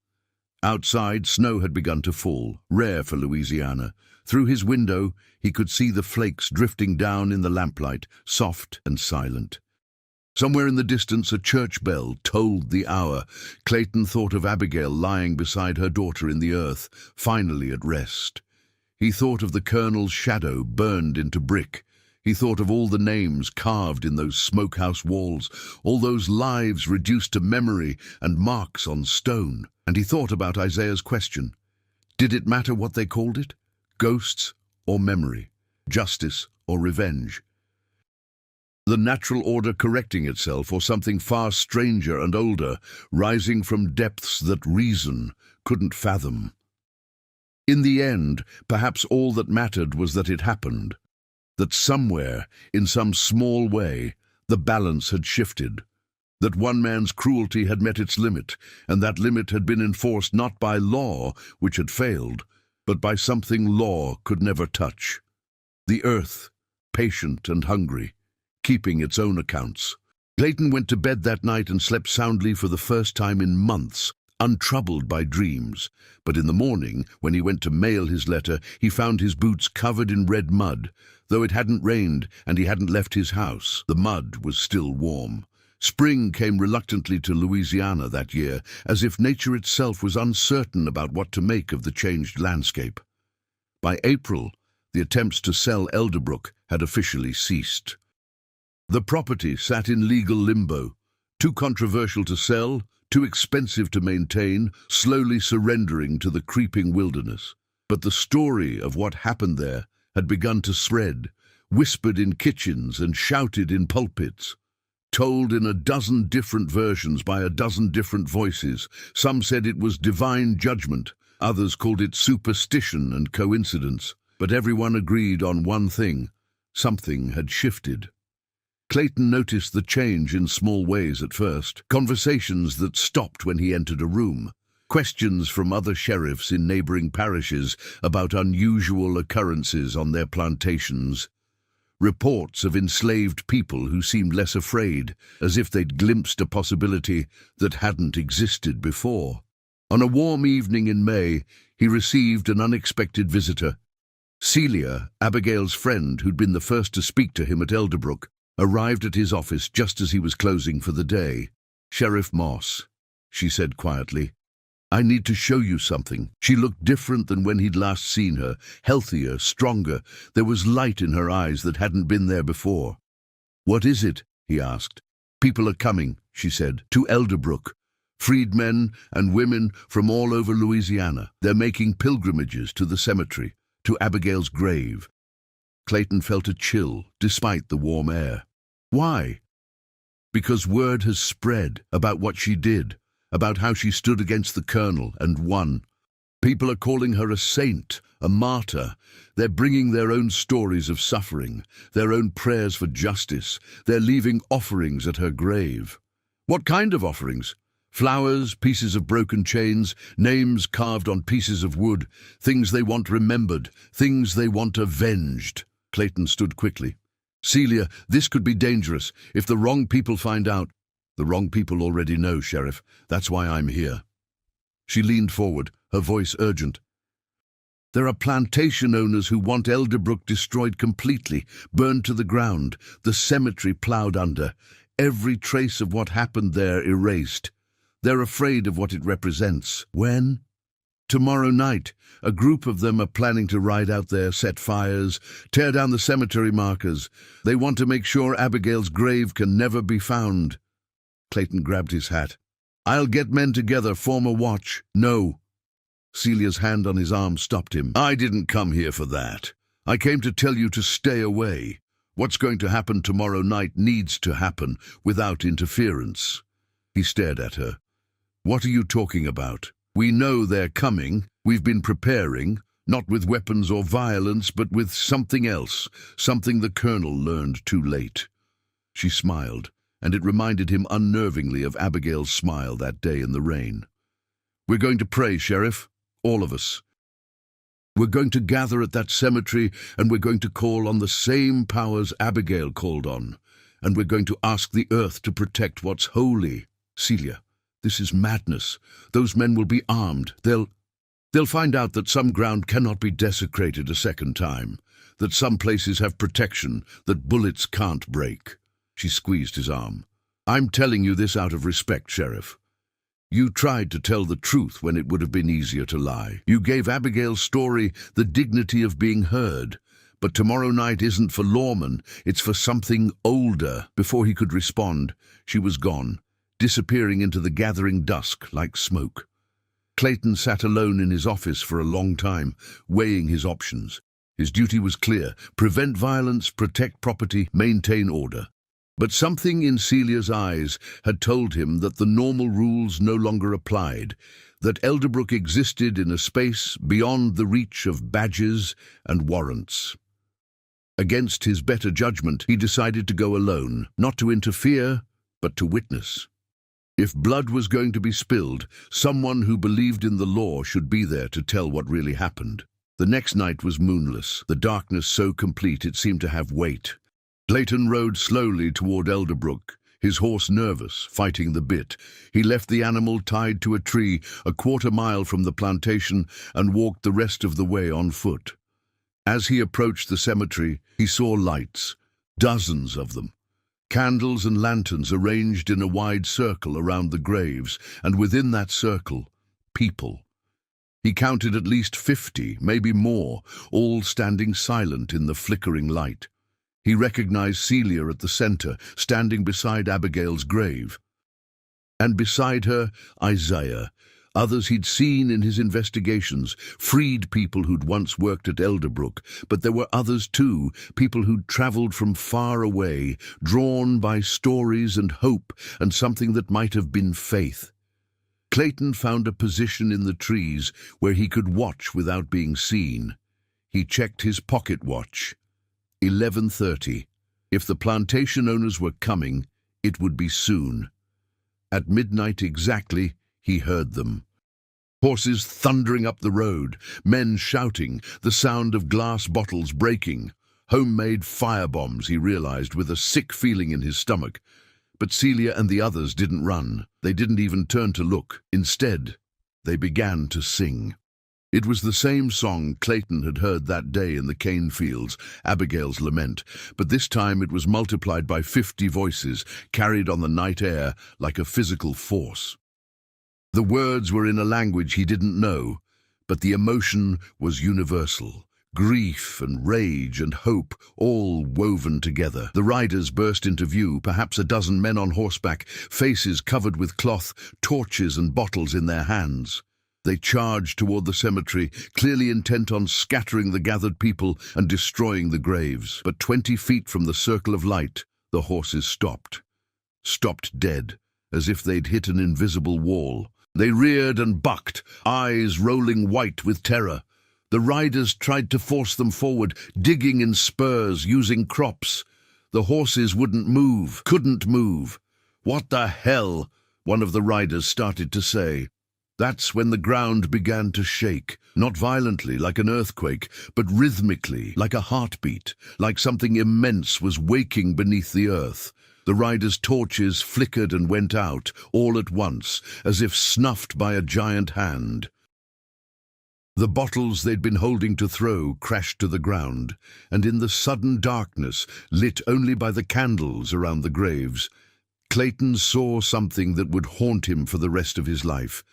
Outside, snow had begun to fall, rare for Louisiana. Through his window, he could see the flakes drifting down in the lamplight, soft and silent. Somewhere in the distance, a church bell tolled the hour. Clayton thought of Abigail lying beside her daughter in the earth, finally at rest. He thought of the colonel's shadow burned into brick. He thought of all the names carved in those smokehouse walls, all those lives reduced to memory and marks on stone. And he thought about Isaiah's question. Did it matter what they called it? Ghosts or memory? Justice or revenge? The natural order correcting itself, or something far stranger and older, rising from depths that reason couldn't fathom. In the end, perhaps all that mattered was that it happened, that somewhere, in some small way, the balance had shifted, that one man's cruelty had met its limit, and that limit had been enforced not by law, which had failed, but by something law could never touch. The earth, patient and hungry, keeping its own accounts. Clayton went to bed that night and slept soundly for the first time in months, untroubled by dreams. But in the morning, when he went to mail his letter, he found his boots covered in red mud. Though it hadn't rained and he hadn't left his house, the mud was still warm. Spring came reluctantly to Louisiana that year, as if nature itself was uncertain about what to make of the changed landscape. By April, the attempts to sell Elderbrook had officially ceased. The property sat in legal limbo, too controversial to sell, too expensive to maintain, slowly surrendering to the creeping wilderness. But the story of what happened there had begun to spread, whispered in kitchens and shouted in pulpits, told in a dozen different versions by a dozen different voices. Some said it was divine judgment, others called it superstition and coincidence, but everyone agreed on one thing: something had shifted. Clayton noticed the change in small ways at first. Conversations that stopped when he entered a room. Questions from other sheriffs in neighboring parishes about unusual occurrences on their plantations. Reports of enslaved people who seemed less afraid, as if they'd glimpsed a possibility that hadn't existed before. On a warm evening in May, he received an unexpected visitor. Celia, Abigail's friend, who'd been the first to speak to him at Elderbrook, arrived at his office just as he was closing for the day. "Sheriff Moss," she said quietly, "I need to show you something." She looked different than when he'd last seen her, healthier, stronger. There was light in her eyes that hadn't been there before. "What is it?" he asked. "People are coming," she said, "to Elderbrook. Freedmen and women from all over Louisiana. They're making pilgrimages to the cemetery, to Abigail's grave." Clayton felt a chill, despite the warm air. Why? Because word has spread about what she did, about how she stood against the colonel and won. People are calling her a saint, a martyr. They're bringing their own stories of suffering, their own prayers for justice. They're leaving offerings at her grave. What kind of offerings? Flowers, pieces of broken chains, names carved on pieces of wood, things they want remembered, things they want avenged. Clayton stood quickly. "Celia, this could be dangerous. If the wrong people find out—" "The wrong people already know, Sheriff. That's why I'm here." She leaned forward, her voice urgent. There are plantation owners who want Elderbrook destroyed completely, burned to the ground, the cemetery plowed under, every trace of what happened there erased. They're afraid of what it represents. When? Tomorrow night. A group of them are planning to ride out there, set fires, tear down the cemetery markers. They want to make sure Abigail's grave can never be found. Clayton grabbed his hat. I'll get men together, form a watch. No. Celia's hand on his arm stopped him. I didn't come here for that. I came to tell you to stay away. What's going to happen tomorrow night needs to happen without interference. He stared at her. What are you talking about? We know they're coming. We've been preparing, not with weapons or violence, but with something else, something the Colonel learned too late. She smiled, and it reminded him unnervingly of Abigail's smile that day in the rain. We're going to pray, Sheriff, all of us. We're going to gather at that cemetery, and we're going to call on the same powers Abigail called on, and we're going to ask the earth to protect what's holy. Celia, this is madness. Those men will be armed. They'll find out that some ground cannot be desecrated a second time, that some places have protection that bullets can't break. She squeezed his arm. I'm telling you this out of respect, Sheriff. You tried to tell the truth when it would have been easier to lie. You gave Abigail's story the dignity of being heard. But tomorrow night isn't for lawmen, it's for something older. Before he could respond, she was gone, disappearing into the gathering dusk like smoke. Clayton sat alone in his office for a long time, weighing his options. His duty was clear: prevent violence, protect property, maintain order. But something in Celia's eyes had told him that the normal rules no longer applied, that Elderbrook existed in a space beyond the reach of badges and warrants. Against his better judgment, he decided to go alone, not to interfere, but to witness. If blood was going to be spilled, someone who believed in the law should be there to tell what really happened. The next night was moonless, the darkness so complete it seemed to have weight. Clayton rode slowly toward Elderbrook, his horse nervous, fighting the bit. He left the animal tied to a tree a quarter-mile from the plantation and walked the rest of the way on foot. As he approached the cemetery, he saw lights, dozens of them. Candles and lanterns arranged in a wide circle around the graves, and within that circle, people. He counted at least 50, maybe more, all standing silent in the flickering light. He recognized Celia at the center, standing beside Abigail's grave. And beside her, Isaiah, others he'd seen in his investigations, freed people who'd once worked at Elderbrook, but there were others too, people who'd traveled from far away, drawn by stories and hope and something that might have been faith. Clayton found a position in the trees where he could watch without being seen. He checked his pocket watch. 11:30. If the plantation owners were coming, it would be soon. At midnight exactly, he heard them. Horses thundering up the road, men shouting, the sound of glass bottles breaking. Homemade firebombs, he realized, with a sick feeling in his stomach. But Celia and the others didn't run. They didn't even turn to look. Instead, they began to sing. It was the same song Clayton had heard that day in the cane fields, Abigail's lament, but this time it was multiplied by 50 voices, carried on the night air like a physical force. The words were in a language he didn't know, but the emotion was universal. Grief and rage and hope, all woven together. The riders burst into view, perhaps a dozen men on horseback, faces covered with cloth, torches and bottles in their hands. They charged toward the cemetery, clearly intent on scattering the gathered people and destroying the graves. But 20 feet from the circle of light, the horses stopped. Stopped dead, as if they'd hit an invisible wall. They reared and bucked, eyes rolling white with terror. The riders tried to force them forward, digging in spurs, using crops. The horses wouldn't move, couldn't move. "What the hell?" one of the riders started to say. That's when the ground began to shake, not violently like an earthquake, but rhythmically, like a heartbeat, like something immense was waking beneath the earth. The riders' torches flickered and went out, all at once, as if snuffed by a giant hand. The bottles they'd been holding to throw crashed to the ground, and in the sudden darkness, lit only by the candles around the graves, Clayton saw something that would haunt him for the rest of his life.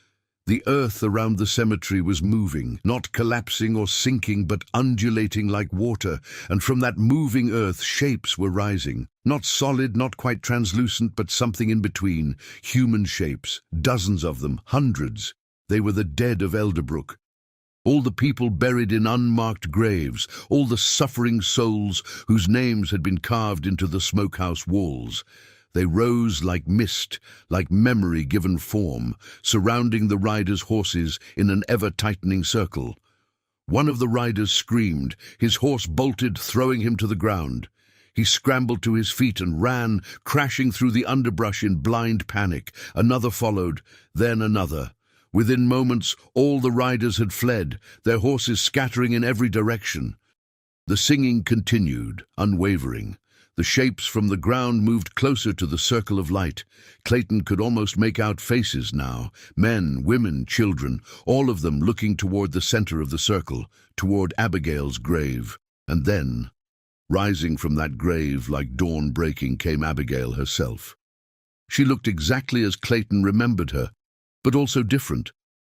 The earth around the cemetery was moving, not collapsing or sinking, but undulating like water, and from that moving earth shapes were rising. Not solid, not quite translucent, but something in between. Human shapes, dozens of them, hundreds. They were the dead of Elderbrook. All the people buried in unmarked graves, all the suffering souls whose names had been carved into the smokehouse walls. They rose like mist, like memory given form, surrounding the riders' horses in an ever-tightening circle. One of the riders screamed. His horse bolted, throwing him to the ground. He scrambled to his feet and ran, crashing through the underbrush in blind panic. Another followed, then another. Within moments, all the riders had fled, their horses scattering in every direction. The singing continued, unwavering. The shapes from the ground moved closer to the circle of light. Clayton could almost make out faces now, men, women, children, all of them looking toward the center of the circle, toward Abigail's grave. And then, rising from that grave like dawn breaking, came Abigail herself. She looked exactly as Clayton remembered her, but also different,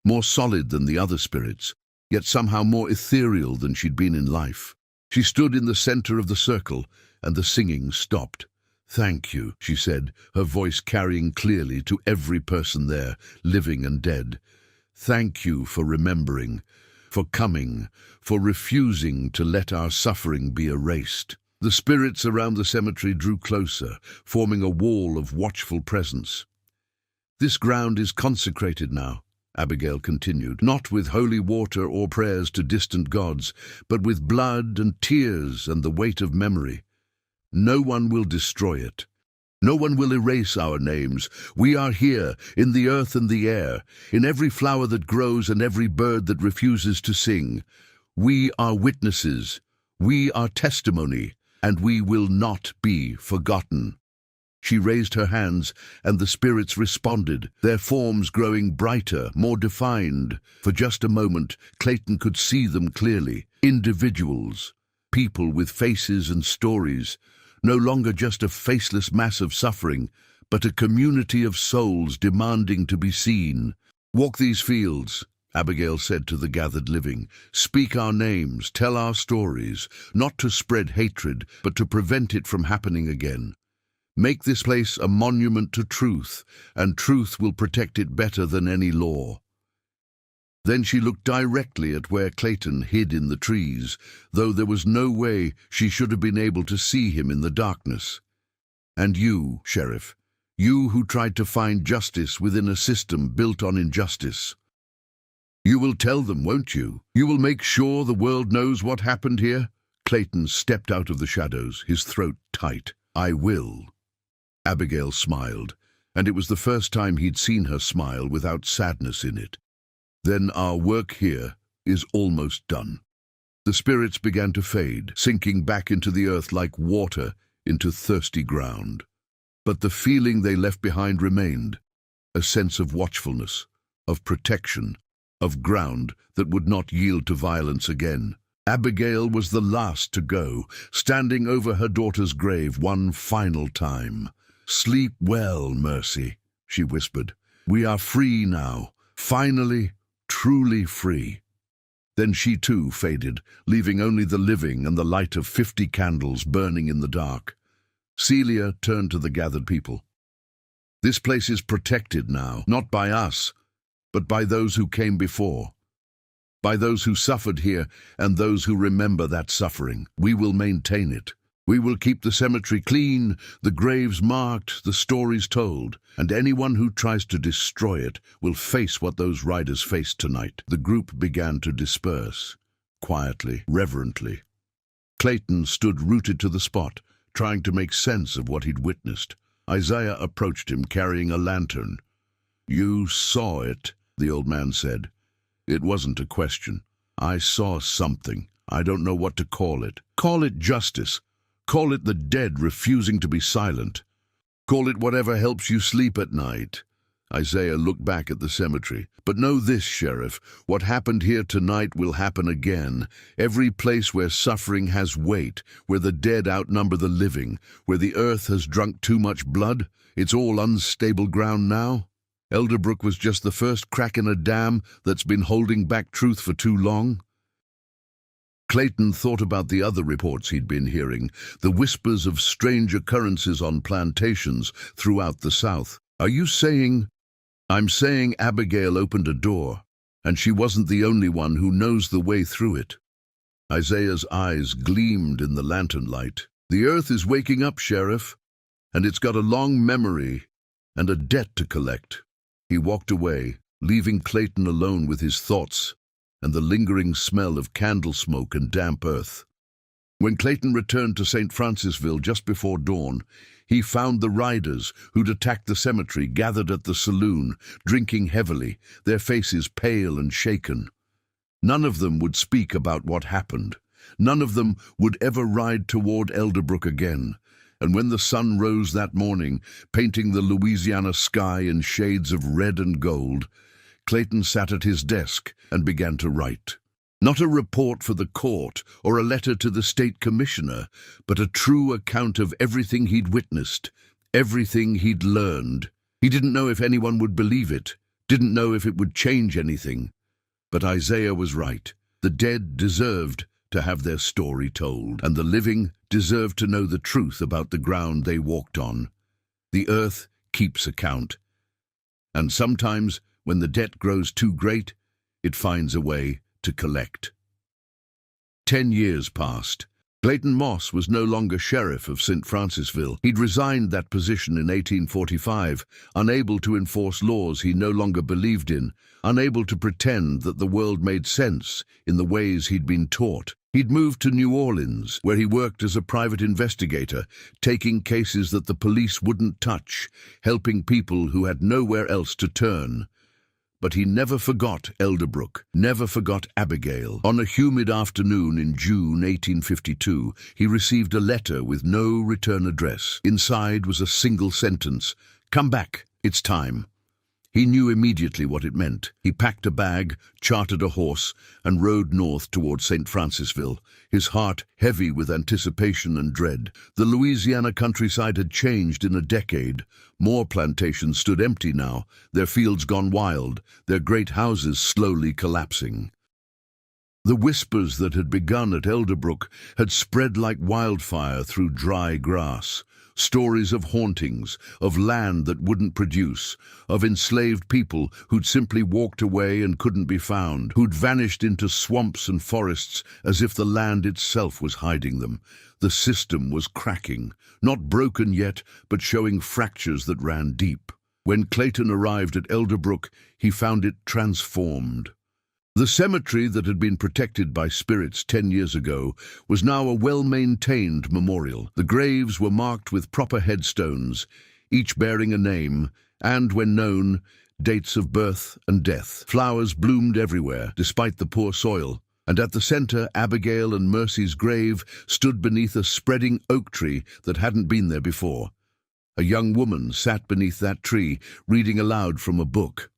more solid than the other spirits, yet somehow more ethereal than she'd been in life. She stood in the center of the circle, and the singing stopped. "Thank you," she said, her voice carrying clearly to every person there, living and dead. "Thank you for remembering, for coming, for refusing to let our suffering be erased." The spirits around the cemetery drew closer, forming a wall of watchful presence. "This ground is consecrated now," Abigail continued, "not with holy water or prayers to distant gods, but with blood and tears and the weight of memory. No one will destroy it. No one will erase our names. We are here, in the earth and the air, in every flower that grows and every bird that refuses to sing. We are witnesses. We are testimony, and we will not be forgotten." She raised her hands, and the spirits responded, their forms growing brighter, more defined. For just a moment, Clayton could see them clearly. Individuals, people with faces and stories, no longer just a faceless mass of suffering, but a community of souls demanding to be seen. "Walk these fields," Abigail said to the gathered living. "Speak our names, tell our stories, not to spread hatred, but to prevent it from happening again. Make this place a monument to truth, and truth will protect it better than any law." Then she looked directly at where Clayton hid in the trees, though there was no way she should have been able to see him in the darkness. "And you, Sheriff, you who tried to find justice within a system built on injustice. You will tell them, won't you? You will make sure the world knows what happened here?" Clayton stepped out of the shadows, his throat tight. "I will." Abigail smiled, and it was the first time he'd seen her smile without sadness in it. "Then our work here is almost done." The spirits began to fade, sinking back into the earth like water into thirsty ground. But the feeling they left behind remained, a sense of watchfulness, of protection, of ground that would not yield to violence again. Abigail was the last to go, standing over her daughter's grave one final time. "Sleep well, Mercy," she whispered. "We are free now, finally, truly free." Then she too faded, leaving only the living and the light of 50 candles burning in the dark. Celia turned to the gathered people. "This place is protected now, not by us, but by those who came before. By those who suffered here and those who remember that suffering. We will maintain it. We will keep the cemetery clean, the graves marked, the stories told, and anyone who tries to destroy it will face what those riders faced tonight." The group began to disperse, quietly, reverently. Clayton stood rooted to the spot, trying to make sense of what he'd witnessed. Isaiah approached him, carrying a lantern. "You saw it," the old man said. "It wasn't a question. I saw something. I don't know what to call it. Call it justice. Call it the dead refusing to be silent. Call it whatever helps you sleep at night. Isaiah looked back at the cemetery. "But know this, Sheriff, what happened here tonight will happen again. Every place where suffering has weight, where the dead outnumber the living, where the earth has drunk too much blood, it's all unstable ground now. Elderbrook was just the first crack in a dam that's been holding back truth for too long." Clayton thought about the other reports he'd been hearing, the whispers of strange occurrences on plantations throughout the South. "Are you saying—" "I'm saying Abigail opened a door, and she wasn't the only one who knows the way through it." Isaiah's eyes gleamed in the lantern light. "The earth is waking up, Sheriff, and it's got a long memory and a debt to collect." He walked away, leaving Clayton alone with his thoughts and the lingering smell of candle smoke and damp earth. When Clayton returned to St. Francisville just before dawn, he found the riders who'd attacked the cemetery gathered at the saloon, drinking heavily, their faces pale and shaken. None of them would speak about what happened. None of them would ever ride toward Elderbrook again. And when the sun rose that morning, painting the Louisiana sky in shades of red and gold, Clayton sat at his desk and began to write. Not a report for the court or a letter to the state commissioner, but a true account of everything he'd witnessed, everything he'd learned. He didn't know if anyone would believe it, didn't know if it would change anything. But Isaiah was right. The dead deserved to have their story told, and the living deserved to know the truth about the ground they walked on. The earth keeps account. And sometimes, when the debt grows too great, it finds a way to collect. 10 years passed. Clayton Moss was no longer sheriff of St. Francisville. He'd resigned that position in 1845, unable to enforce laws he no longer believed in, unable to pretend that the world made sense in the ways he'd been taught. He'd moved to New Orleans, where he worked as a private investigator, taking cases that the police wouldn't touch, helping people who had nowhere else to turn. But he never forgot Elderbrook, never forgot Abigail. On a humid afternoon in June 1852, he received a letter with no return address. Inside was a single sentence: "Come back, it's time." He knew immediately what it meant. He packed a bag, chartered a horse, and rode north toward St. Francisville, his heart heavy with anticipation and dread. The Louisiana countryside had changed in a decade. More plantations stood empty now, their fields gone wild, their great houses slowly collapsing. The whispers that had begun at Elderbrook had spread like wildfire through dry grass. Stories of hauntings, of land that wouldn't produce, of enslaved people who'd simply walked away and couldn't be found, who'd vanished into swamps and forests as if the land itself was hiding them. The system was cracking, not broken yet, but showing fractures that ran deep. When Clayton arrived at Elderbrook, he found it transformed. The cemetery that had been protected by spirits 10 years ago was now a well-maintained memorial. The graves were marked with proper headstones, each bearing a name, and, when known, dates of birth and death. Flowers bloomed everywhere, despite the poor soil, and at the center, Abigail and Mercy's grave stood beneath a spreading oak tree that hadn't been there before. A young woman sat beneath that tree, reading aloud from a book.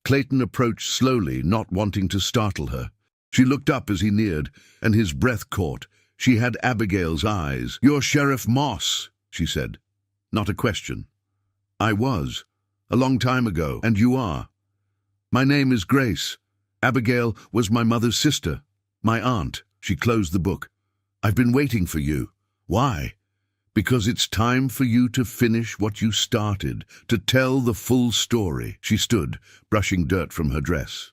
Clayton approached slowly, not wanting to startle her. She looked up as he neared, and his breath caught. She had Abigail's eyes. "You're Sheriff Moss," she said. Not a question. "I was, a long time ago, and you are. My name is Grace. Abigail was my mother's sister, my aunt." She closed the book. "I've been waiting for you." "Why?" "Because it's time for you to finish what you started, to tell the full story." She stood, brushing dirt from her dress.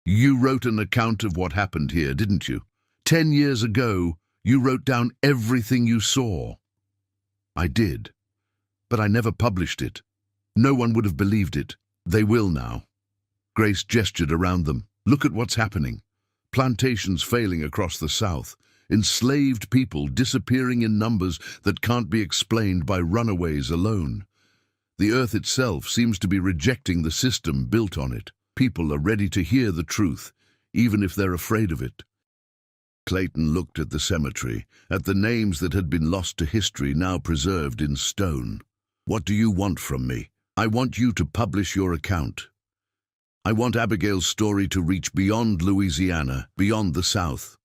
"You wrote an account of what happened here, didn't you? 10 years ago, you wrote down everything you saw." "I did, but I never published it. No one would have believed it. They will now." Grace gestured around them. "Look at what's happening. Plantations failing across the South. Enslaved people disappearing in numbers that can't be explained by runaways alone. The earth itself seems to be rejecting the system built on it. People are ready to hear the truth, even if they're afraid of it." Clayton looked at the cemetery, at the names that had been lost to history now preserved in stone. "What do you want from me?" I want you to publish your account. I want Abigail's story to reach beyond Louisiana, beyond the South.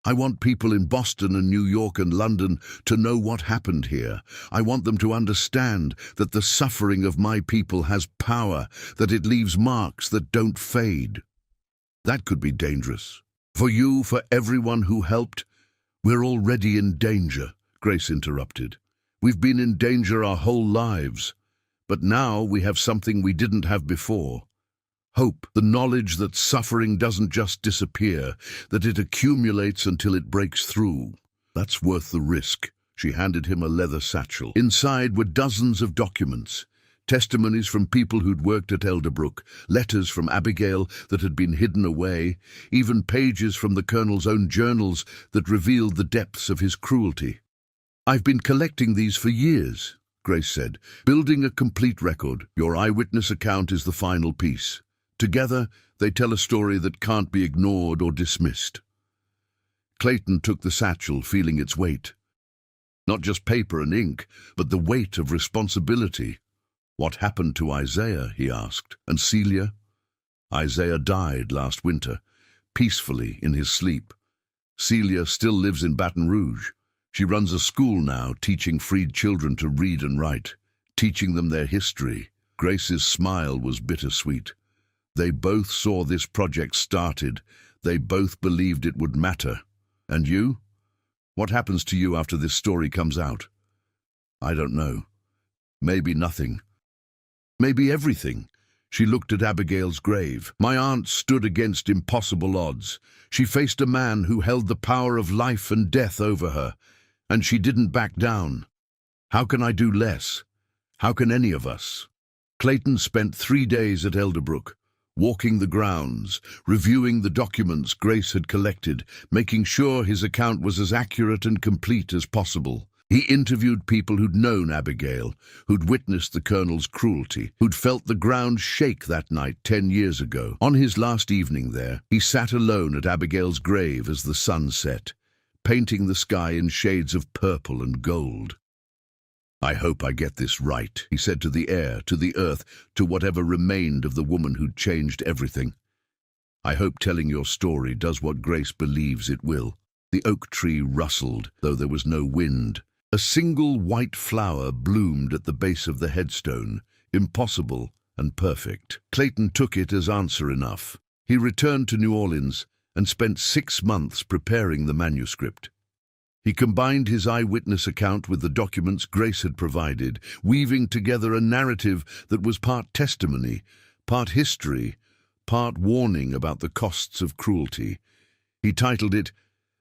I want people in Boston and New York and London to know what happened here. I want them to understand that the suffering of my people has power, that it leaves marks that don't fade. That could be dangerous. For you, for everyone who helped. We're already in danger, Grace interrupted. We've been in danger our whole lives. But now we have something we didn't have before. Hope, the knowledge that suffering doesn't just disappear, that it accumulates until it breaks through. That's worth the risk. She handed him a leather satchel. Inside were dozens of documents, testimonies from people who'd worked at Elderbrook, letters from Abigail that had been hidden away, even pages from the Colonel's own journals that revealed the depths of his cruelty. I've been collecting these for years, Grace said, building a complete record. Your eyewitness account is the final piece. Together, they tell a story that can't be ignored or dismissed. Clayton took the satchel, feeling its weight. Not just paper and ink, but the weight of responsibility. What happened to Isaiah, he asked, and Celia? Isaiah died last winter, peacefully in his sleep. Celia still lives in Baton Rouge. She runs a school now, teaching freed children to read and write, teaching them their history. Grace's smile was bittersweet. They both saw this project started. They both believed it would matter. And you? What happens to you after this story comes out? I don't know. Maybe nothing. Maybe everything. She looked at Abigail's grave. My aunt stood against impossible odds. She faced a man who held the power of life and death over her, and she didn't back down. How can I do less? How can any of us? Clayton spent 3 days at Elderbrook, walking the grounds, reviewing the documents Grace had collected, making sure his account was as accurate and complete as possible. He interviewed people who'd known Abigail, who'd witnessed the Colonel's cruelty, who'd felt the ground shake that night 10 years ago. On his last evening there, he sat alone at Abigail's grave as the sun set, painting the sky in shades of purple and gold. I hope I get this right, he said to the air, to the earth, to whatever remained of the woman who'd changed everything. I hope telling your story does what Grace believes it will. The oak tree rustled, though there was no wind. A single white flower bloomed at the base of the headstone, impossible and perfect. Clayton took it as answer enough. He returned to New Orleans and spent 6 months preparing the manuscript. He combined his eyewitness account with the documents Grace had provided, weaving together a narrative that was part testimony, part history, part warning about the costs of cruelty. He titled it,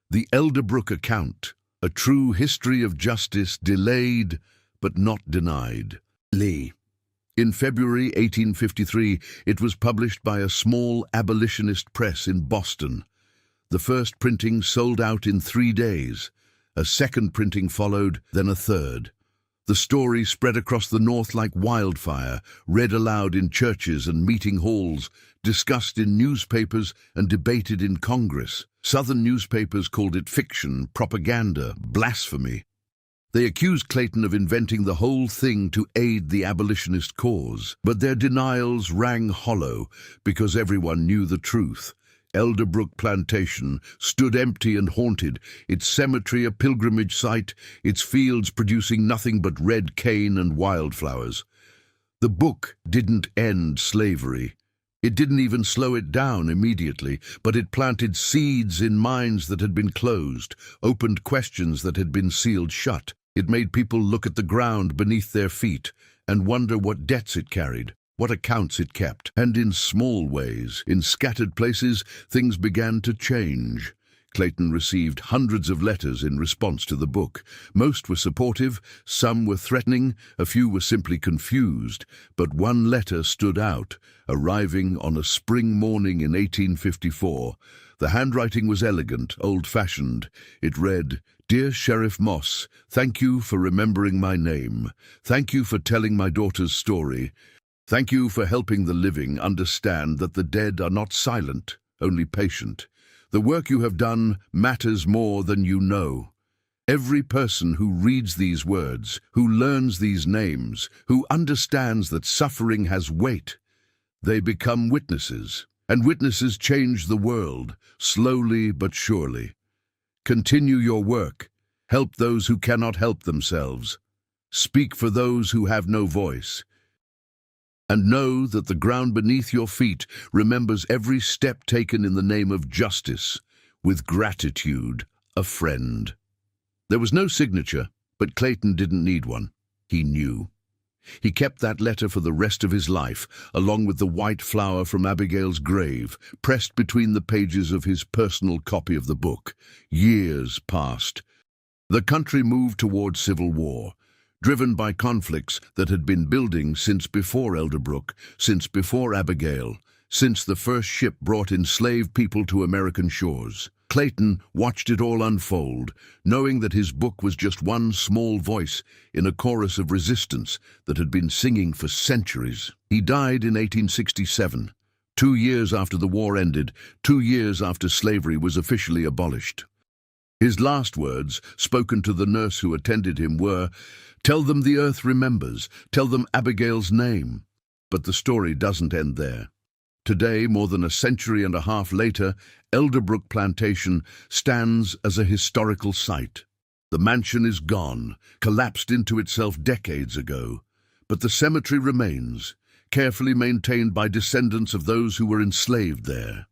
The Elderbrook Account, A True History of Justice Delayed but Not Denied. Lee. In February 1853, it was published by a small abolitionist press in Boston. The first printing sold out in 3 days. A second printing followed, then a third. The story spread across the North like wildfire, read aloud in churches and meeting halls, discussed in newspapers and debated in Congress. Southern newspapers called it fiction, propaganda, blasphemy. They accused Clayton of inventing the whole thing to aid the abolitionist cause, but their denials rang hollow because everyone knew the truth. Elderbrook Plantation stood empty and haunted, its cemetery a pilgrimage site, its fields producing nothing but red cane and wildflowers. The book didn't end slavery. It didn't even slow it down immediately, but it planted seeds in minds that had been closed, opened questions that had been sealed shut. It made people look at the ground beneath their feet and wonder what debts it carried, what accounts it kept. And in small ways, in scattered places, things began to change. Clayton received hundreds of letters in response to the book. Most were supportive, some were threatening, a few were simply confused. But one letter stood out, arriving on a spring morning in 1854. The handwriting was elegant, old-fashioned. It read, "Dear Sheriff Moss, thank you for remembering my name. Thank you for telling my daughter's story. Thank you for helping the living understand that the dead are not silent, only patient. The work you have done matters more than you know. Every person who reads these words, who learns these names, who understands that suffering has weight, they become witnesses. And witnesses change the world, slowly but surely. Continue your work. Help those who cannot help themselves. Speak for those who have no voice. And know that the ground beneath your feet remembers every step taken in the name of justice, with gratitude, a friend. There was no signature, but Clayton didn't need one. He knew. He kept that letter for the rest of his life, along with the white flower from Abigail's grave, pressed between the pages of his personal copy of the book. Years passed. The country moved toward civil war, driven by conflicts that had been building since before Elderbrook, since before Abigail, since the first ship brought enslaved people to American shores. Clayton watched it all unfold, knowing that his book was just one small voice in a chorus of resistance that had been singing for centuries. He died in 1867, 2 years after the war ended, 2 years after slavery was officially abolished. His last words, spoken to the nurse who attended him, were, "Tell them the earth remembers, tell them Abigail's name." But the story doesn't end there. Today, more than a century and a half later, Elderbrook Plantation stands as a historical site. The mansion is gone, collapsed into itself decades ago, but the cemetery remains, carefully maintained by descendants of those who were enslaved there.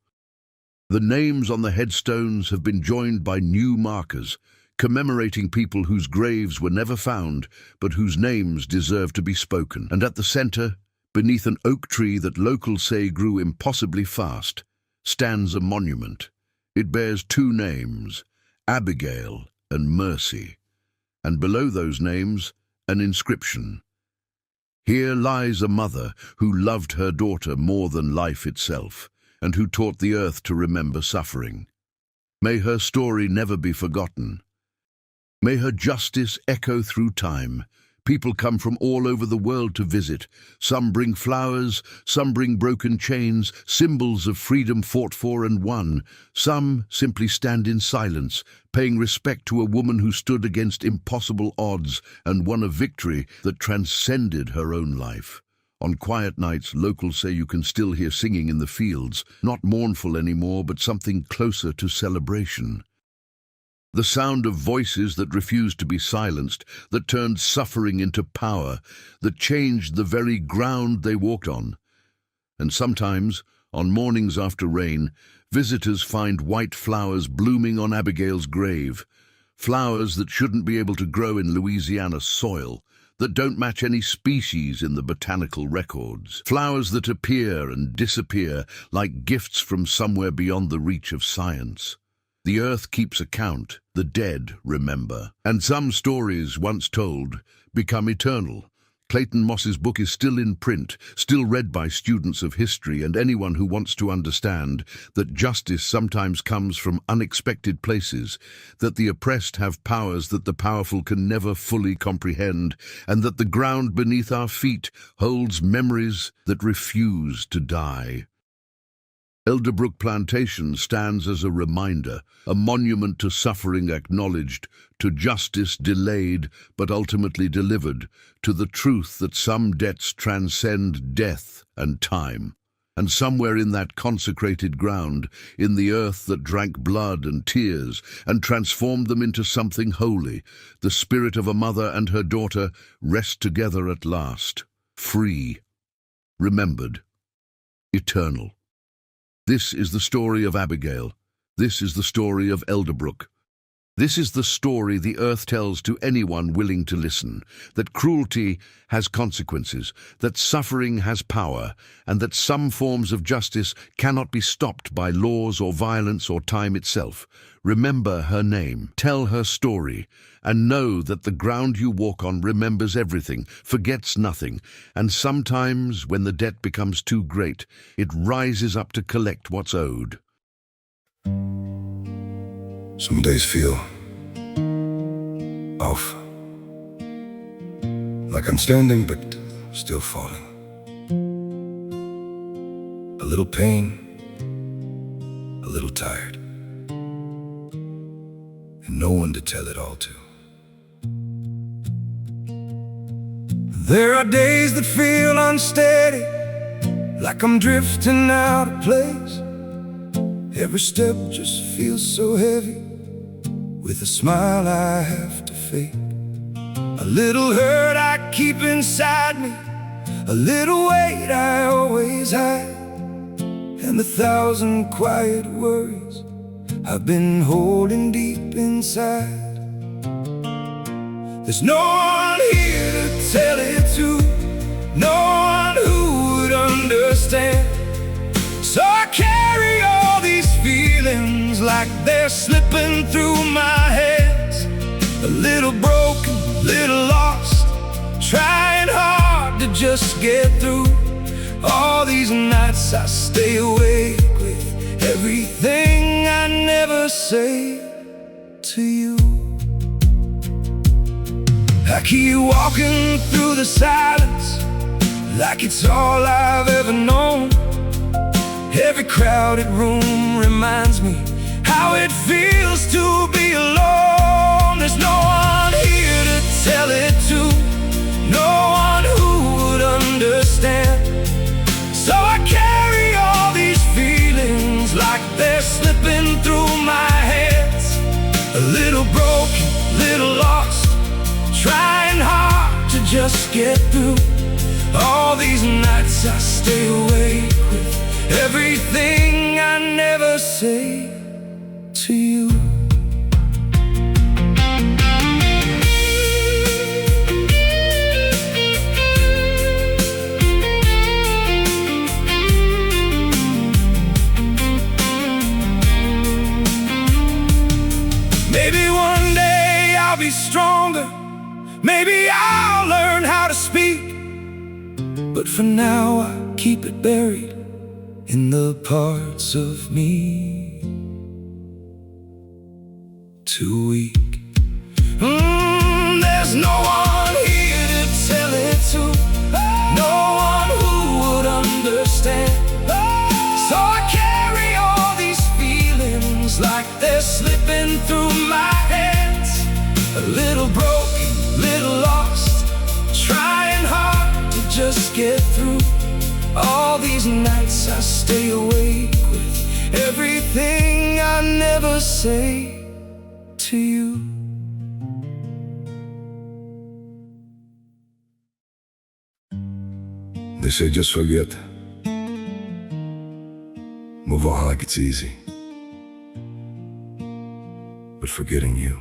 The names on the headstones have been joined by new markers, commemorating people whose graves were never found, but whose names deserve to be spoken. And at the center, beneath an oak tree that locals say grew impossibly fast, stands a monument. It bears 2 names, Abigail and Mercy, and below those names, an inscription. Here lies a mother who loved her daughter more than life itself, and who taught the earth to remember suffering. May her story never be forgotten. May her justice echo through time. People come from all over the world to visit. Some bring flowers, some bring broken chains, symbols of freedom fought for and won. Some simply stand in silence, paying respect to a woman who stood against impossible odds and won a victory that transcended her own life. On quiet nights, locals say you can still hear singing in the fields, not mournful anymore, but something closer to celebration. The sound of voices that refused to be silenced, that turned suffering into power, that changed the very ground they walked on. And sometimes, on mornings after rain, visitors find white flowers blooming on Abigail's grave, flowers that shouldn't be able to grow in Louisiana soil, that don't match any species in the botanical records, flowers that appear and disappear like gifts from somewhere beyond the reach of science. The earth keeps account, the dead remember, and some stories once told become eternal. Clayton Moss's book is still in print, still read by students of history and anyone who wants to understand that justice sometimes comes from unexpected places, that the oppressed have powers that the powerful can never fully comprehend, and that the ground beneath our feet holds memories that refuse to die. Elderbrook Plantation stands as a reminder, a monument to suffering acknowledged, to justice delayed but ultimately delivered, to the truth that some debts transcend death and time. And somewhere in that consecrated ground, in the earth that drank blood and tears and transformed them into something holy, the spirit of a mother and her daughter rest together at last, free, remembered, eternal. This is the story of Abigail. This is the story of Elderbrook. This is the story the earth tells to anyone willing to listen, that cruelty has consequences, that suffering has power, and that some forms of justice cannot be stopped by laws or violence or time itself. Remember her name, tell her story, and know that the ground you walk on remembers everything, forgets nothing, and sometimes, when the debt becomes too great, it rises up to collect what's owed. Some days feel off, like I'm standing but still falling. A little pain, a little tired, and no one to tell it all to. There are days that feel unsteady, like I'm drifting out of place. Every step just feels so heavy, with a smile I have to fake. A little hurt I keep inside me, a little weight I always hide, and 1,000 quiet worries I've been holding deep inside. There's no one here to tell it to, no one who would understand. So I carry all these feelings like they're slipping through my hands. A little broken, little lost, trying hard to just get through. All these nights I stay awake with everything I never say to you. I keep walking through the silence like it's all I've ever known. Every crowded room reminds me how it feels to be alone. There's no one here to tell it to, no one who would understand. So I carry all these feelings like they're slipping through my hands. A little broken, little lost, trying hard to just get through. All these nights I stay awake with everything I never say to you. Maybe one day I'll be stronger, maybe I'll learn how to speak, but for now I keep it buried in the parts of me too weak. There's no one here to tell it to, no one who would understand. So I carry all these feelings like they're slipping through my hands. A little broken, little lost, trying hard to just get through. All these nights I stay awake with everything I never say to you. They say just forget, move on like it's easy. But forgetting you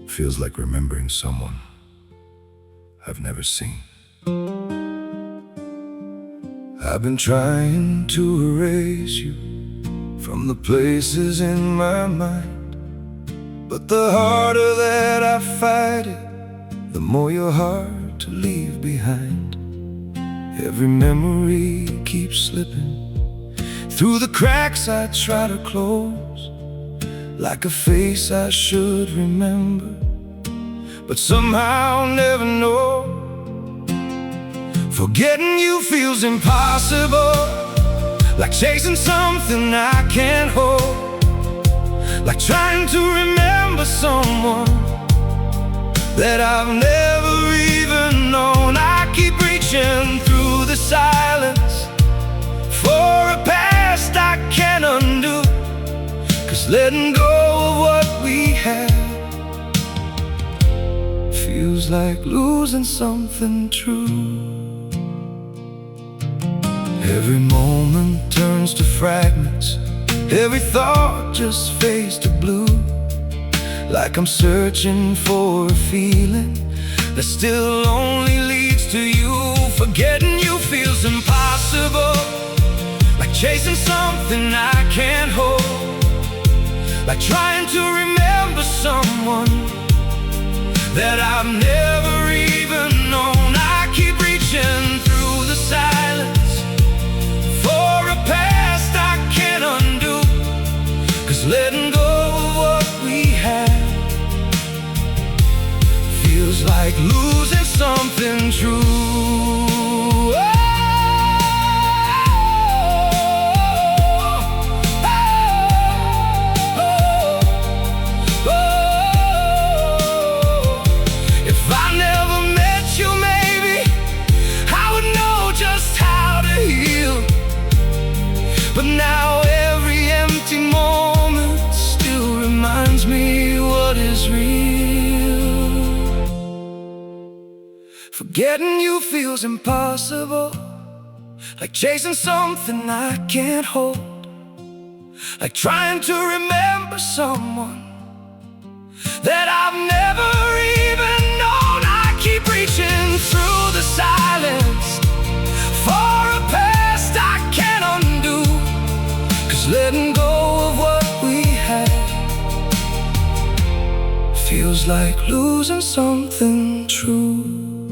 feels like remembering someone I've never seen. I've been trying to erase you from the places in my mind, but the harder that I fight it, the more you're hard to leave behind. Every memory keeps slipping through the cracks I try to close, like a face I should remember, but somehow never know. Forgetting you feels impossible, like chasing something I can't hold, like trying to remember someone that I've never even known. I keep reaching through the silence for a past I can't undo, 'cause letting go of what we had feels like losing something true. Every moment turns to fragments, every thought just fades to blue, like I'm searching for a feeling that still only leads to you. Forgetting you feels impossible, like chasing something I can't hold, like trying to remember someone that I've never even known. I keep reaching through the silence for a past I can't undo, 'cause letting go of what we had feels like losing something true. what is real. Forgetting you feels impossible, like chasing something I can't hold, like trying to remember someone that I've never even known. I keep reaching through the silence for a past I can't undo, 'cause letting go of what we had feels like losing something true.